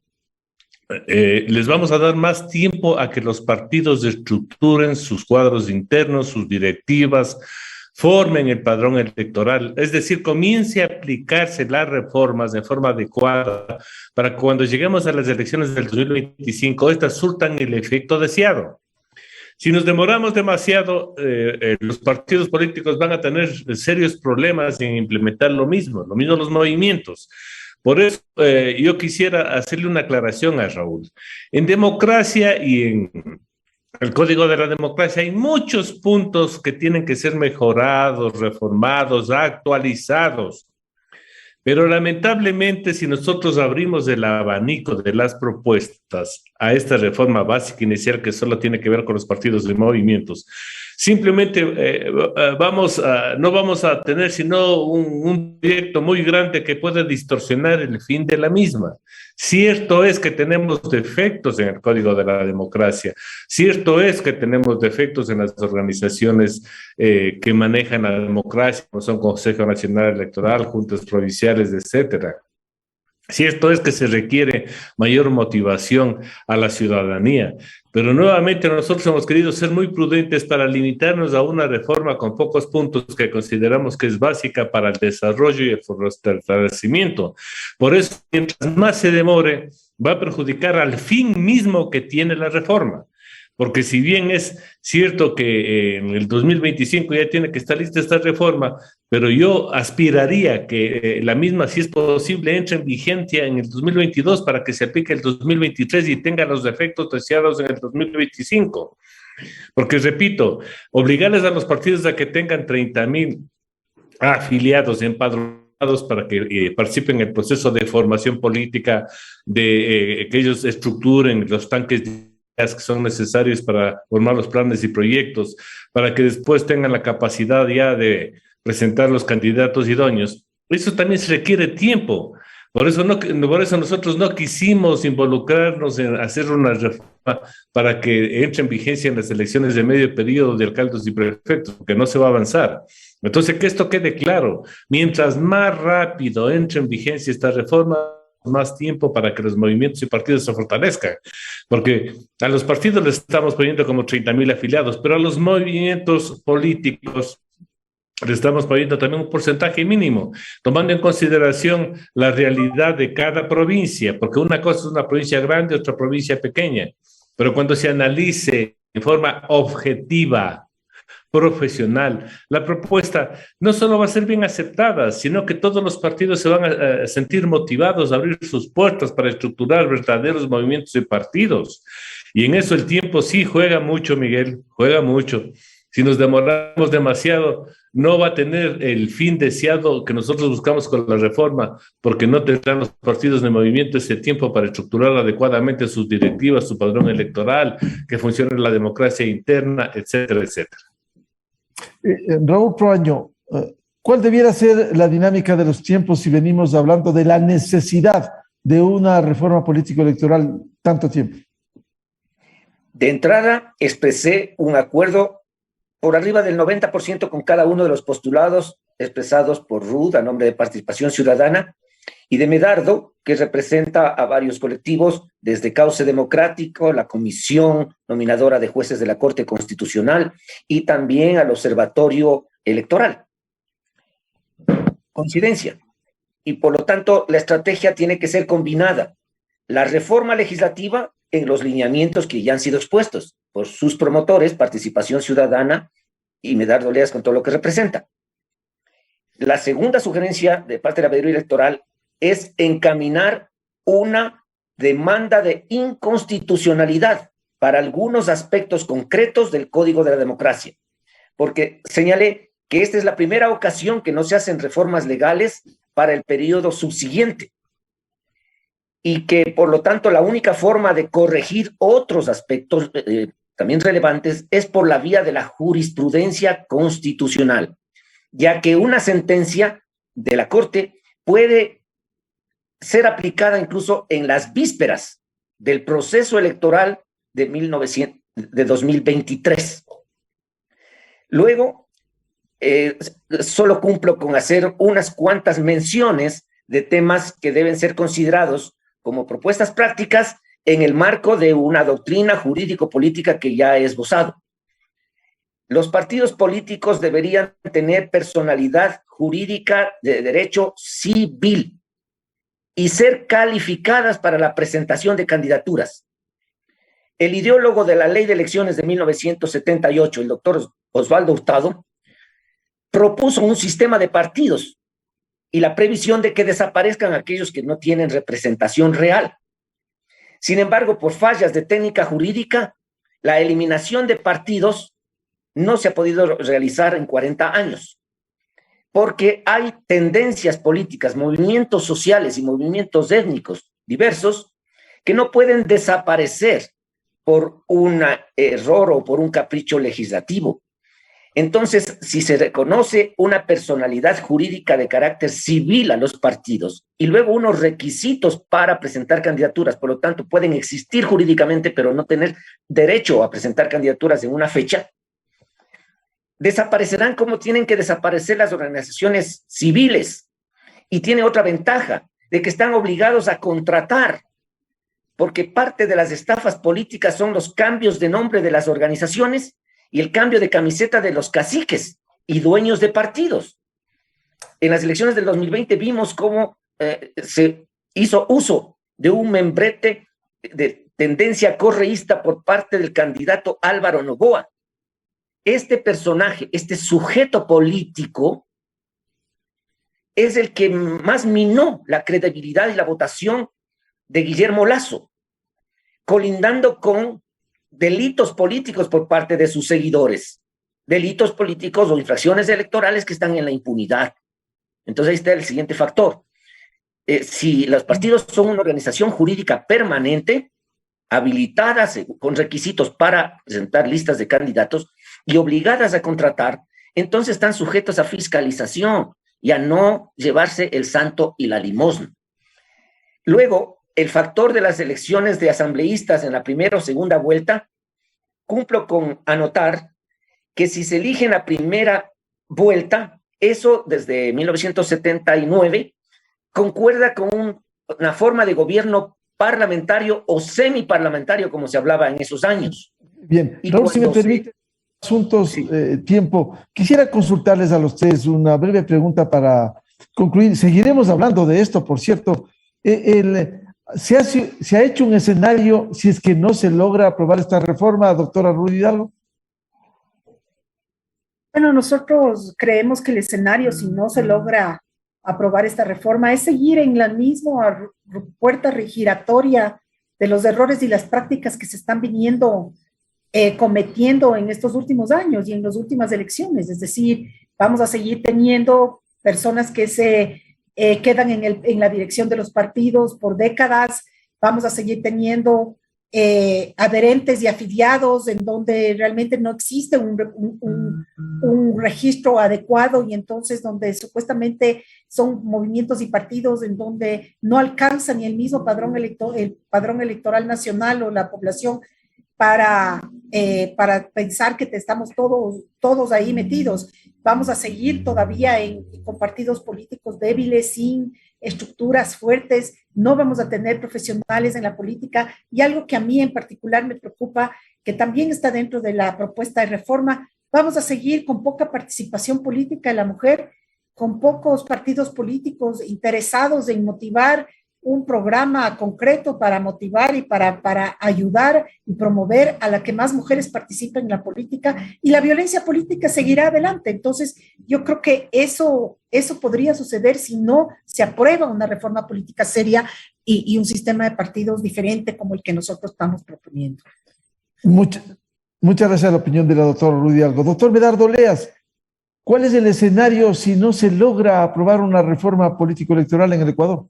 les vamos a dar más tiempo a que los partidos estructuren sus cuadros internos, sus directivas, formen el padrón electoral, es decir, comience a aplicarse las reformas de forma adecuada para que cuando lleguemos a las elecciones del 2025, estas surtan el efecto deseado. Si nos demoramos demasiado, los partidos políticos van a tener serios problemas en implementar lo mismo los movimientos. Por eso yo quisiera hacerle una aclaración a Raúl. En democracia y en el Código de la Democracia hay muchos puntos que tienen que ser mejorados, reformados, actualizados. Pero lamentablemente, si nosotros abrimos el abanico de las propuestas a esta reforma básica inicial que solo tiene que ver con los partidos y movimientos. Simplemente no vamos a tener sino un proyecto muy grande que pueda distorsionar el fin de la misma. Cierto es que tenemos defectos en el Código de la Democracia, cierto es que tenemos defectos en las organizaciones que manejan la democracia, como son Consejo Nacional Electoral, juntas provinciales, etcétera. Cierto es que se requiere mayor motivación a la ciudadanía, pero nuevamente nosotros hemos querido ser muy prudentes para limitarnos a una reforma con pocos puntos que consideramos que es básica para el desarrollo y el fortalecimiento. Por eso, mientras más se demore, va a perjudicar al fin mismo que tiene la reforma. Porque si bien es cierto que en el 2025 ya tiene que estar lista esta reforma, pero yo aspiraría que la misma, si es posible, entre en vigencia en el 2022 para que se aplique el 2023 y tenga los efectos deseados en el 2025. Porque, repito, obligarles a los partidos a que tengan 30,000 afiliados empadronados para que participen en el proceso de formación política, de que ellos estructuren los tanques que son necesarios para formar los planes y proyectos, para que después tengan la capacidad ya de presentar los candidatos idóneos. Eso también se requiere tiempo. Por eso nosotros no quisimos involucrarnos en hacer una reforma para que entre en vigencia en las elecciones de medio periodo de alcaldes y prefectos, porque no se va a avanzar. Entonces, que esto quede claro, mientras más rápido entre en vigencia esta reforma, más tiempo para que los movimientos y partidos se fortalezcan, porque a los partidos les estamos poniendo como 30,000 afiliados, pero a los movimientos políticos le estamos poniendo también un porcentaje mínimo, tomando en consideración la realidad de cada provincia, porque una cosa es una provincia grande, otra provincia pequeña, pero cuando se analice en forma objetiva, profesional, la propuesta no solo va a ser bien aceptada, sino que todos los partidos se van a sentir motivados a abrir sus puertas para estructurar verdaderos movimientos y partidos. Y en eso el tiempo sí juega mucho, Miguel, juega mucho. Si nos demoramos demasiado, no va a tener el fin deseado que nosotros buscamos con la reforma, porque no tendrán los partidos de movimiento ese tiempo para estructurar adecuadamente sus directivas, su padrón electoral, que funcione la democracia interna, etcétera, etcétera. Raúl Proaño, ¿cuál debiera ser la dinámica de los tiempos si venimos hablando de la necesidad de una reforma político-electoral tanto tiempo? De entrada, expresé un acuerdo por arriba del 90% con cada uno de los postulados expresados por Ruth a nombre de Participación Ciudadana y de Medardo, que representa a varios colectivos, desde Cauce Democrático, la Comisión Nominadora de Jueces de la Corte Constitucional y también al Observatorio Electoral. Coincidencia. Y por lo tanto, la estrategia tiene que ser combinada. La reforma legislativa en los lineamientos que ya han sido expuestos por sus promotores, Participación Ciudadana y Medardo Leas con todo lo que representa. La segunda sugerencia de parte de la Veeduría Electoral es encaminar una demanda de inconstitucionalidad para algunos aspectos concretos del Código de la Democracia, porque señalé que esta es la primera ocasión que no se hacen reformas legales para el periodo subsiguiente y que, por lo tanto, la única forma de corregir otros aspectos también relevantes es por la vía de la jurisprudencia constitucional, ya que una sentencia de la Corte puede ser aplicada incluso en las vísperas del proceso electoral de 2023. Luego, solo cumplo con hacer unas cuantas menciones de temas que deben ser considerados como propuestas prácticas en el marco de una doctrina jurídico-política que ya he esbozado. Los partidos políticos deberían tener personalidad jurídica de derecho civil y ser calificadas para la presentación de candidaturas. El ideólogo de la Ley de Elecciones de 1978, el doctor Osvaldo Hurtado, propuso un sistema de partidos y la previsión de que desaparezcan aquellos que no tienen representación real. Sin embargo, por fallas de técnica jurídica, la eliminación de partidos no se ha podido realizar en 40 años, porque hay tendencias políticas, movimientos sociales y movimientos étnicos diversos que no pueden desaparecer por un error o por un capricho legislativo. Entonces, si se reconoce una personalidad jurídica de carácter civil a los partidos y luego unos requisitos para presentar candidaturas, por lo tanto, pueden existir jurídicamente, pero no tener derecho a presentar candidaturas en una fecha, desaparecerán como tienen que desaparecer las organizaciones civiles. Y tiene otra ventaja, de que están obligados a contratar, porque parte de las estafas políticas son los cambios de nombre de las organizaciones y el cambio de camiseta de los caciques y dueños de partidos. En las elecciones del 2020 vimos cómo se hizo uso de un membrete de tendencia correísta por parte del candidato Álvaro Noboa. Este personaje, este sujeto político, es el que más minó la credibilidad y la votación de Guillermo Lasso, colindando con delitos políticos por parte de sus seguidores, delitos políticos o infracciones electorales que están en la impunidad. Entonces ahí está el siguiente factor. Si los partidos son una organización jurídica permanente, habilitadas con requisitos para presentar listas de candidatos y obligadas a contratar, entonces están sujetos a fiscalización y a no llevarse el santo y la limosna. Luego, el factor de las elecciones de asambleístas en la primera o segunda vuelta, cumplo con anotar que si se elige en la primera vuelta, eso desde 1979 concuerda con una forma de gobierno parlamentario o semiparlamentario, como se hablaba en esos años. Bien, Raúl, si me permite, asuntos, tiempo, quisiera consultarles a los tres una breve pregunta para concluir. Seguiremos hablando de esto, por cierto. ¿Se ha hecho un escenario si es que no se logra aprobar esta reforma, doctora Ruth Hidalgo? Bueno, nosotros creemos que el escenario, si no se logra aprobar esta reforma, es seguir en la misma puerta giratoria de los errores y las prácticas que se están viniendo cometiendo en estos últimos años y en las últimas elecciones. Es decir, vamos a seguir teniendo personas que se quedan en la dirección de los partidos por décadas, vamos a seguir teniendo adherentes y afiliados en donde realmente no existe un registro adecuado y entonces donde supuestamente son movimientos y partidos en donde no alcanza ni el mismo padrón electoral nacional o la población para pensar que estamos todos ahí metidos. Vamos a seguir todavía con partidos políticos débiles, sin estructuras fuertes, no vamos a tener profesionales en la política y algo que a mí en particular me preocupa, que también está dentro de la propuesta de reforma, vamos a seguir con poca participación política de la mujer, con pocos partidos políticos interesados en motivar un programa concreto para motivar y para ayudar y promover a la que más mujeres participen en la política y la violencia política seguirá adelante. Entonces, yo creo que eso podría suceder si no se aprueba una reforma política seria y un sistema de partidos diferente como el que nosotros estamos proponiendo. Muchas gracias a la opinión de la doctora Ruth Hidalgo. Doctor Medardo Leas, ¿cuál es el escenario si no se logra aprobar una reforma político-electoral en el Ecuador?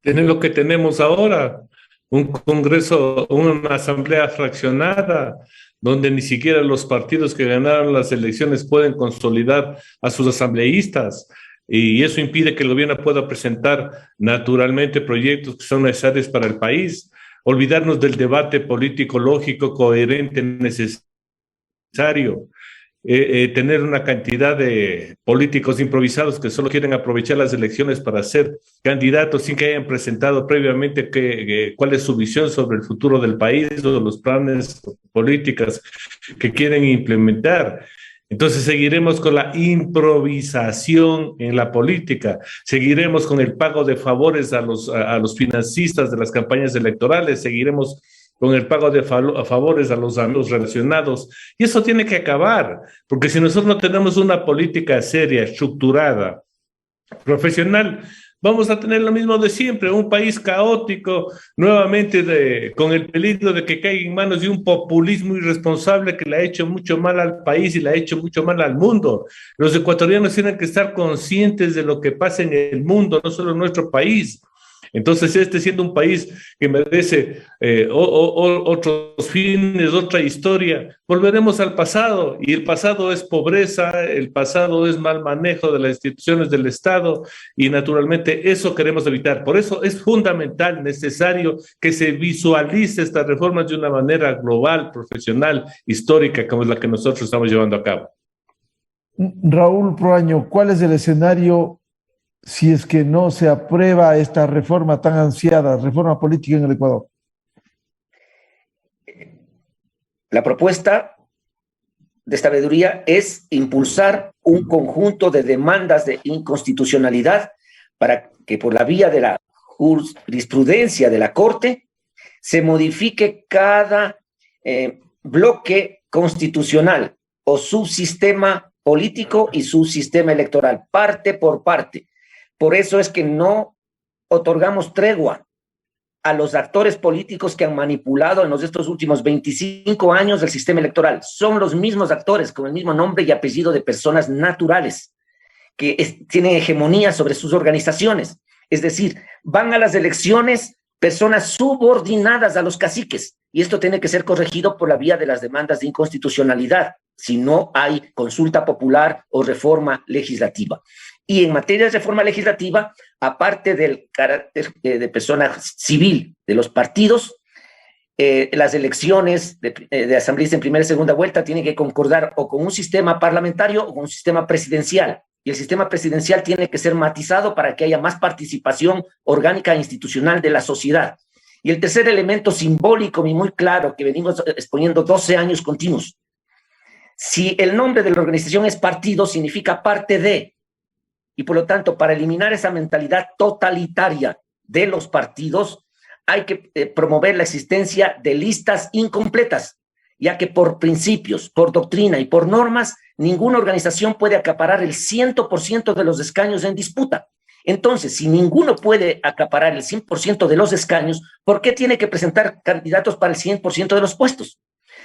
Tener lo que tenemos ahora, un Congreso, una asamblea fraccionada, donde ni siquiera los partidos que ganaron las elecciones pueden consolidar a sus asambleístas, y eso impide que el gobierno pueda presentar naturalmente proyectos que son necesarios para el país, olvidarnos del debate político lógico, coherente, necesario. Tener una cantidad de políticos improvisados que solo quieren aprovechar las elecciones para ser candidatos sin que hayan presentado previamente cuál es su visión sobre el futuro del país o los planes políticas que quieren implementar. Entonces seguiremos con la improvisación en la política, seguiremos con el pago de favores a los financistas de las campañas electorales, seguiremos con el pago de favores a los relacionados. Y eso tiene que acabar, porque si nosotros no tenemos una política seria, estructurada, profesional, vamos a tener lo mismo de siempre, un país caótico, nuevamente con el peligro de que caiga en manos de un populismo irresponsable que le ha hecho mucho mal al país y le ha hecho mucho mal al mundo. Los ecuatorianos tienen que estar conscientes de lo que pasa en el mundo, no solo en nuestro país. Entonces, siendo un país que merece otros fines, otra historia, volveremos al pasado, y el pasado es pobreza, el pasado es mal manejo de las instituciones del Estado, y naturalmente eso queremos evitar. Por eso es fundamental, necesario que se visualice estas reformas de una manera global, profesional, histórica, como es la que nosotros estamos llevando a cabo. Raúl Proaño, ¿cuál es el escenario si es que no se aprueba esta reforma tan ansiada, reforma política en el Ecuador? La propuesta de esta veeduría es impulsar un conjunto de demandas de inconstitucionalidad para que por la vía de la jurisprudencia de la Corte se modifique cada bloque constitucional o subsistema político y subsistema electoral, parte por parte. Por eso es que no otorgamos tregua a los actores políticos que han manipulado en estos últimos 25 años el sistema electoral. Son los mismos actores con el mismo nombre y apellido de personas naturales que tienen hegemonía sobre sus organizaciones. Es decir, van a las elecciones personas subordinadas a los caciques, y esto tiene que ser corregido por la vía de las demandas de inconstitucionalidad, si no hay consulta popular o reforma legislativa. Y en materia de reforma legislativa, aparte del carácter de persona civil de los partidos, las elecciones de asambleístas en primera y segunda vuelta tienen que concordar o con un sistema parlamentario o con un sistema presidencial. Y el sistema presidencial tiene que ser matizado para que haya más participación orgánica e institucional de la sociedad. Y el tercer elemento simbólico y muy claro que venimos exponiendo 12 años continuos. Si el nombre de la organización es partido, significa parte de, y por lo tanto, para eliminar esa mentalidad totalitaria de los partidos, hay que promover la existencia de listas incompletas, ya que por principios, por doctrina y por normas, ninguna organización puede acaparar el 100% de los escaños en disputa. Entonces, si ninguno puede acaparar el 100% de los escaños, ¿por qué tiene que presentar candidatos para el 100% de los puestos?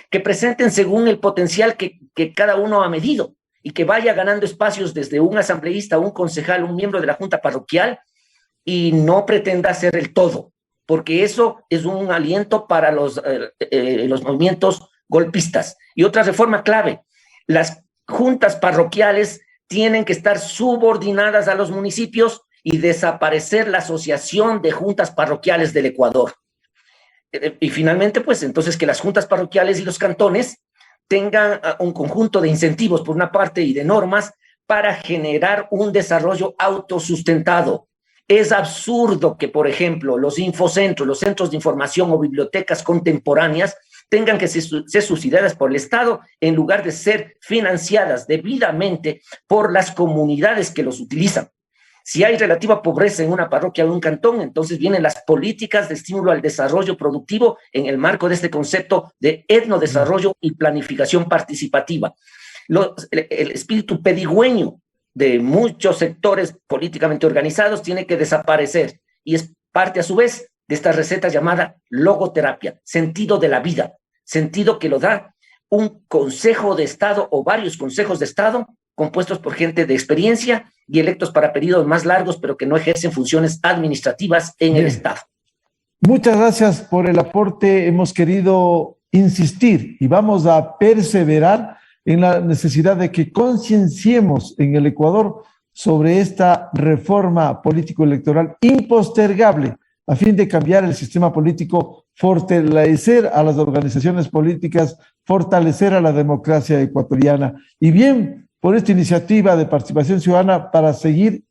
Que presenten según el potencial que cada uno ha medido y que vaya ganando espacios desde un asambleísta, un concejal, un miembro de la junta parroquial, y no pretenda hacer el todo, porque eso es un aliento para los movimientos golpistas. Y otra reforma clave, las juntas parroquiales tienen que estar subordinadas a los municipios y desaparecer la Asociación de Juntas Parroquiales del Ecuador. Y finalmente, pues entonces que las juntas parroquiales y los cantones tengan un conjunto de incentivos por una parte y de normas para generar un desarrollo autosustentado. Es absurdo que, por ejemplo, los infocentros, los centros de información o bibliotecas contemporáneas tengan que ser subsidiadas por el Estado en lugar de ser financiadas debidamente por las comunidades que los utilizan. Si hay relativa pobreza en una parroquia o en un cantón, entonces vienen las políticas de estímulo al desarrollo productivo en el marco de este concepto de etnodesarrollo y planificación participativa. El espíritu pedigüeño de muchos sectores políticamente organizados tiene que desaparecer y es parte a su vez de esta receta llamada logoterapia, sentido de la vida, sentido que lo da un consejo de Estado o varios consejos de Estado compuestos por gente de experiencia y electos para periodos más largos, pero que no ejercen funciones administrativas en el Estado. Muchas gracias por el aporte. Hemos querido insistir y vamos a perseverar en la necesidad de que concienciemos en el Ecuador sobre esta reforma político-electoral impostergable a fin de cambiar el sistema político, fortalecer a las organizaciones políticas, fortalecer a la democracia ecuatoriana. Y bien, por esta iniciativa de participación ciudadana para seguir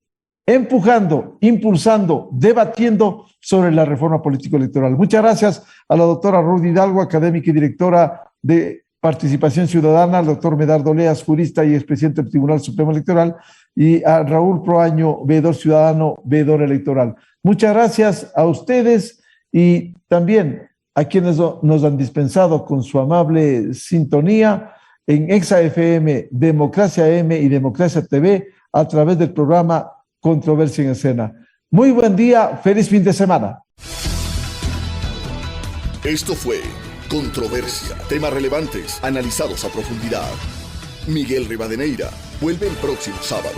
empujando, impulsando, debatiendo sobre la reforma político-electoral. Muchas gracias a la doctora Ruth Hidalgo, académica y directora de Participación Ciudadana, al doctor Medardo Leas, jurista y expresidente del Tribunal Supremo Electoral, y a Raúl Proaño, veedor ciudadano, veedor electoral. Muchas gracias a ustedes y también a quienes nos han dispensado con su amable sintonía en EXA-FM, Democracia M y Democracia TV a través del programa Controversia en Escena. Muy buen día, feliz fin de semana. Esto fue Controversia, temas relevantes analizados a profundidad. Miguel Rivadeneira vuelve el próximo sábado.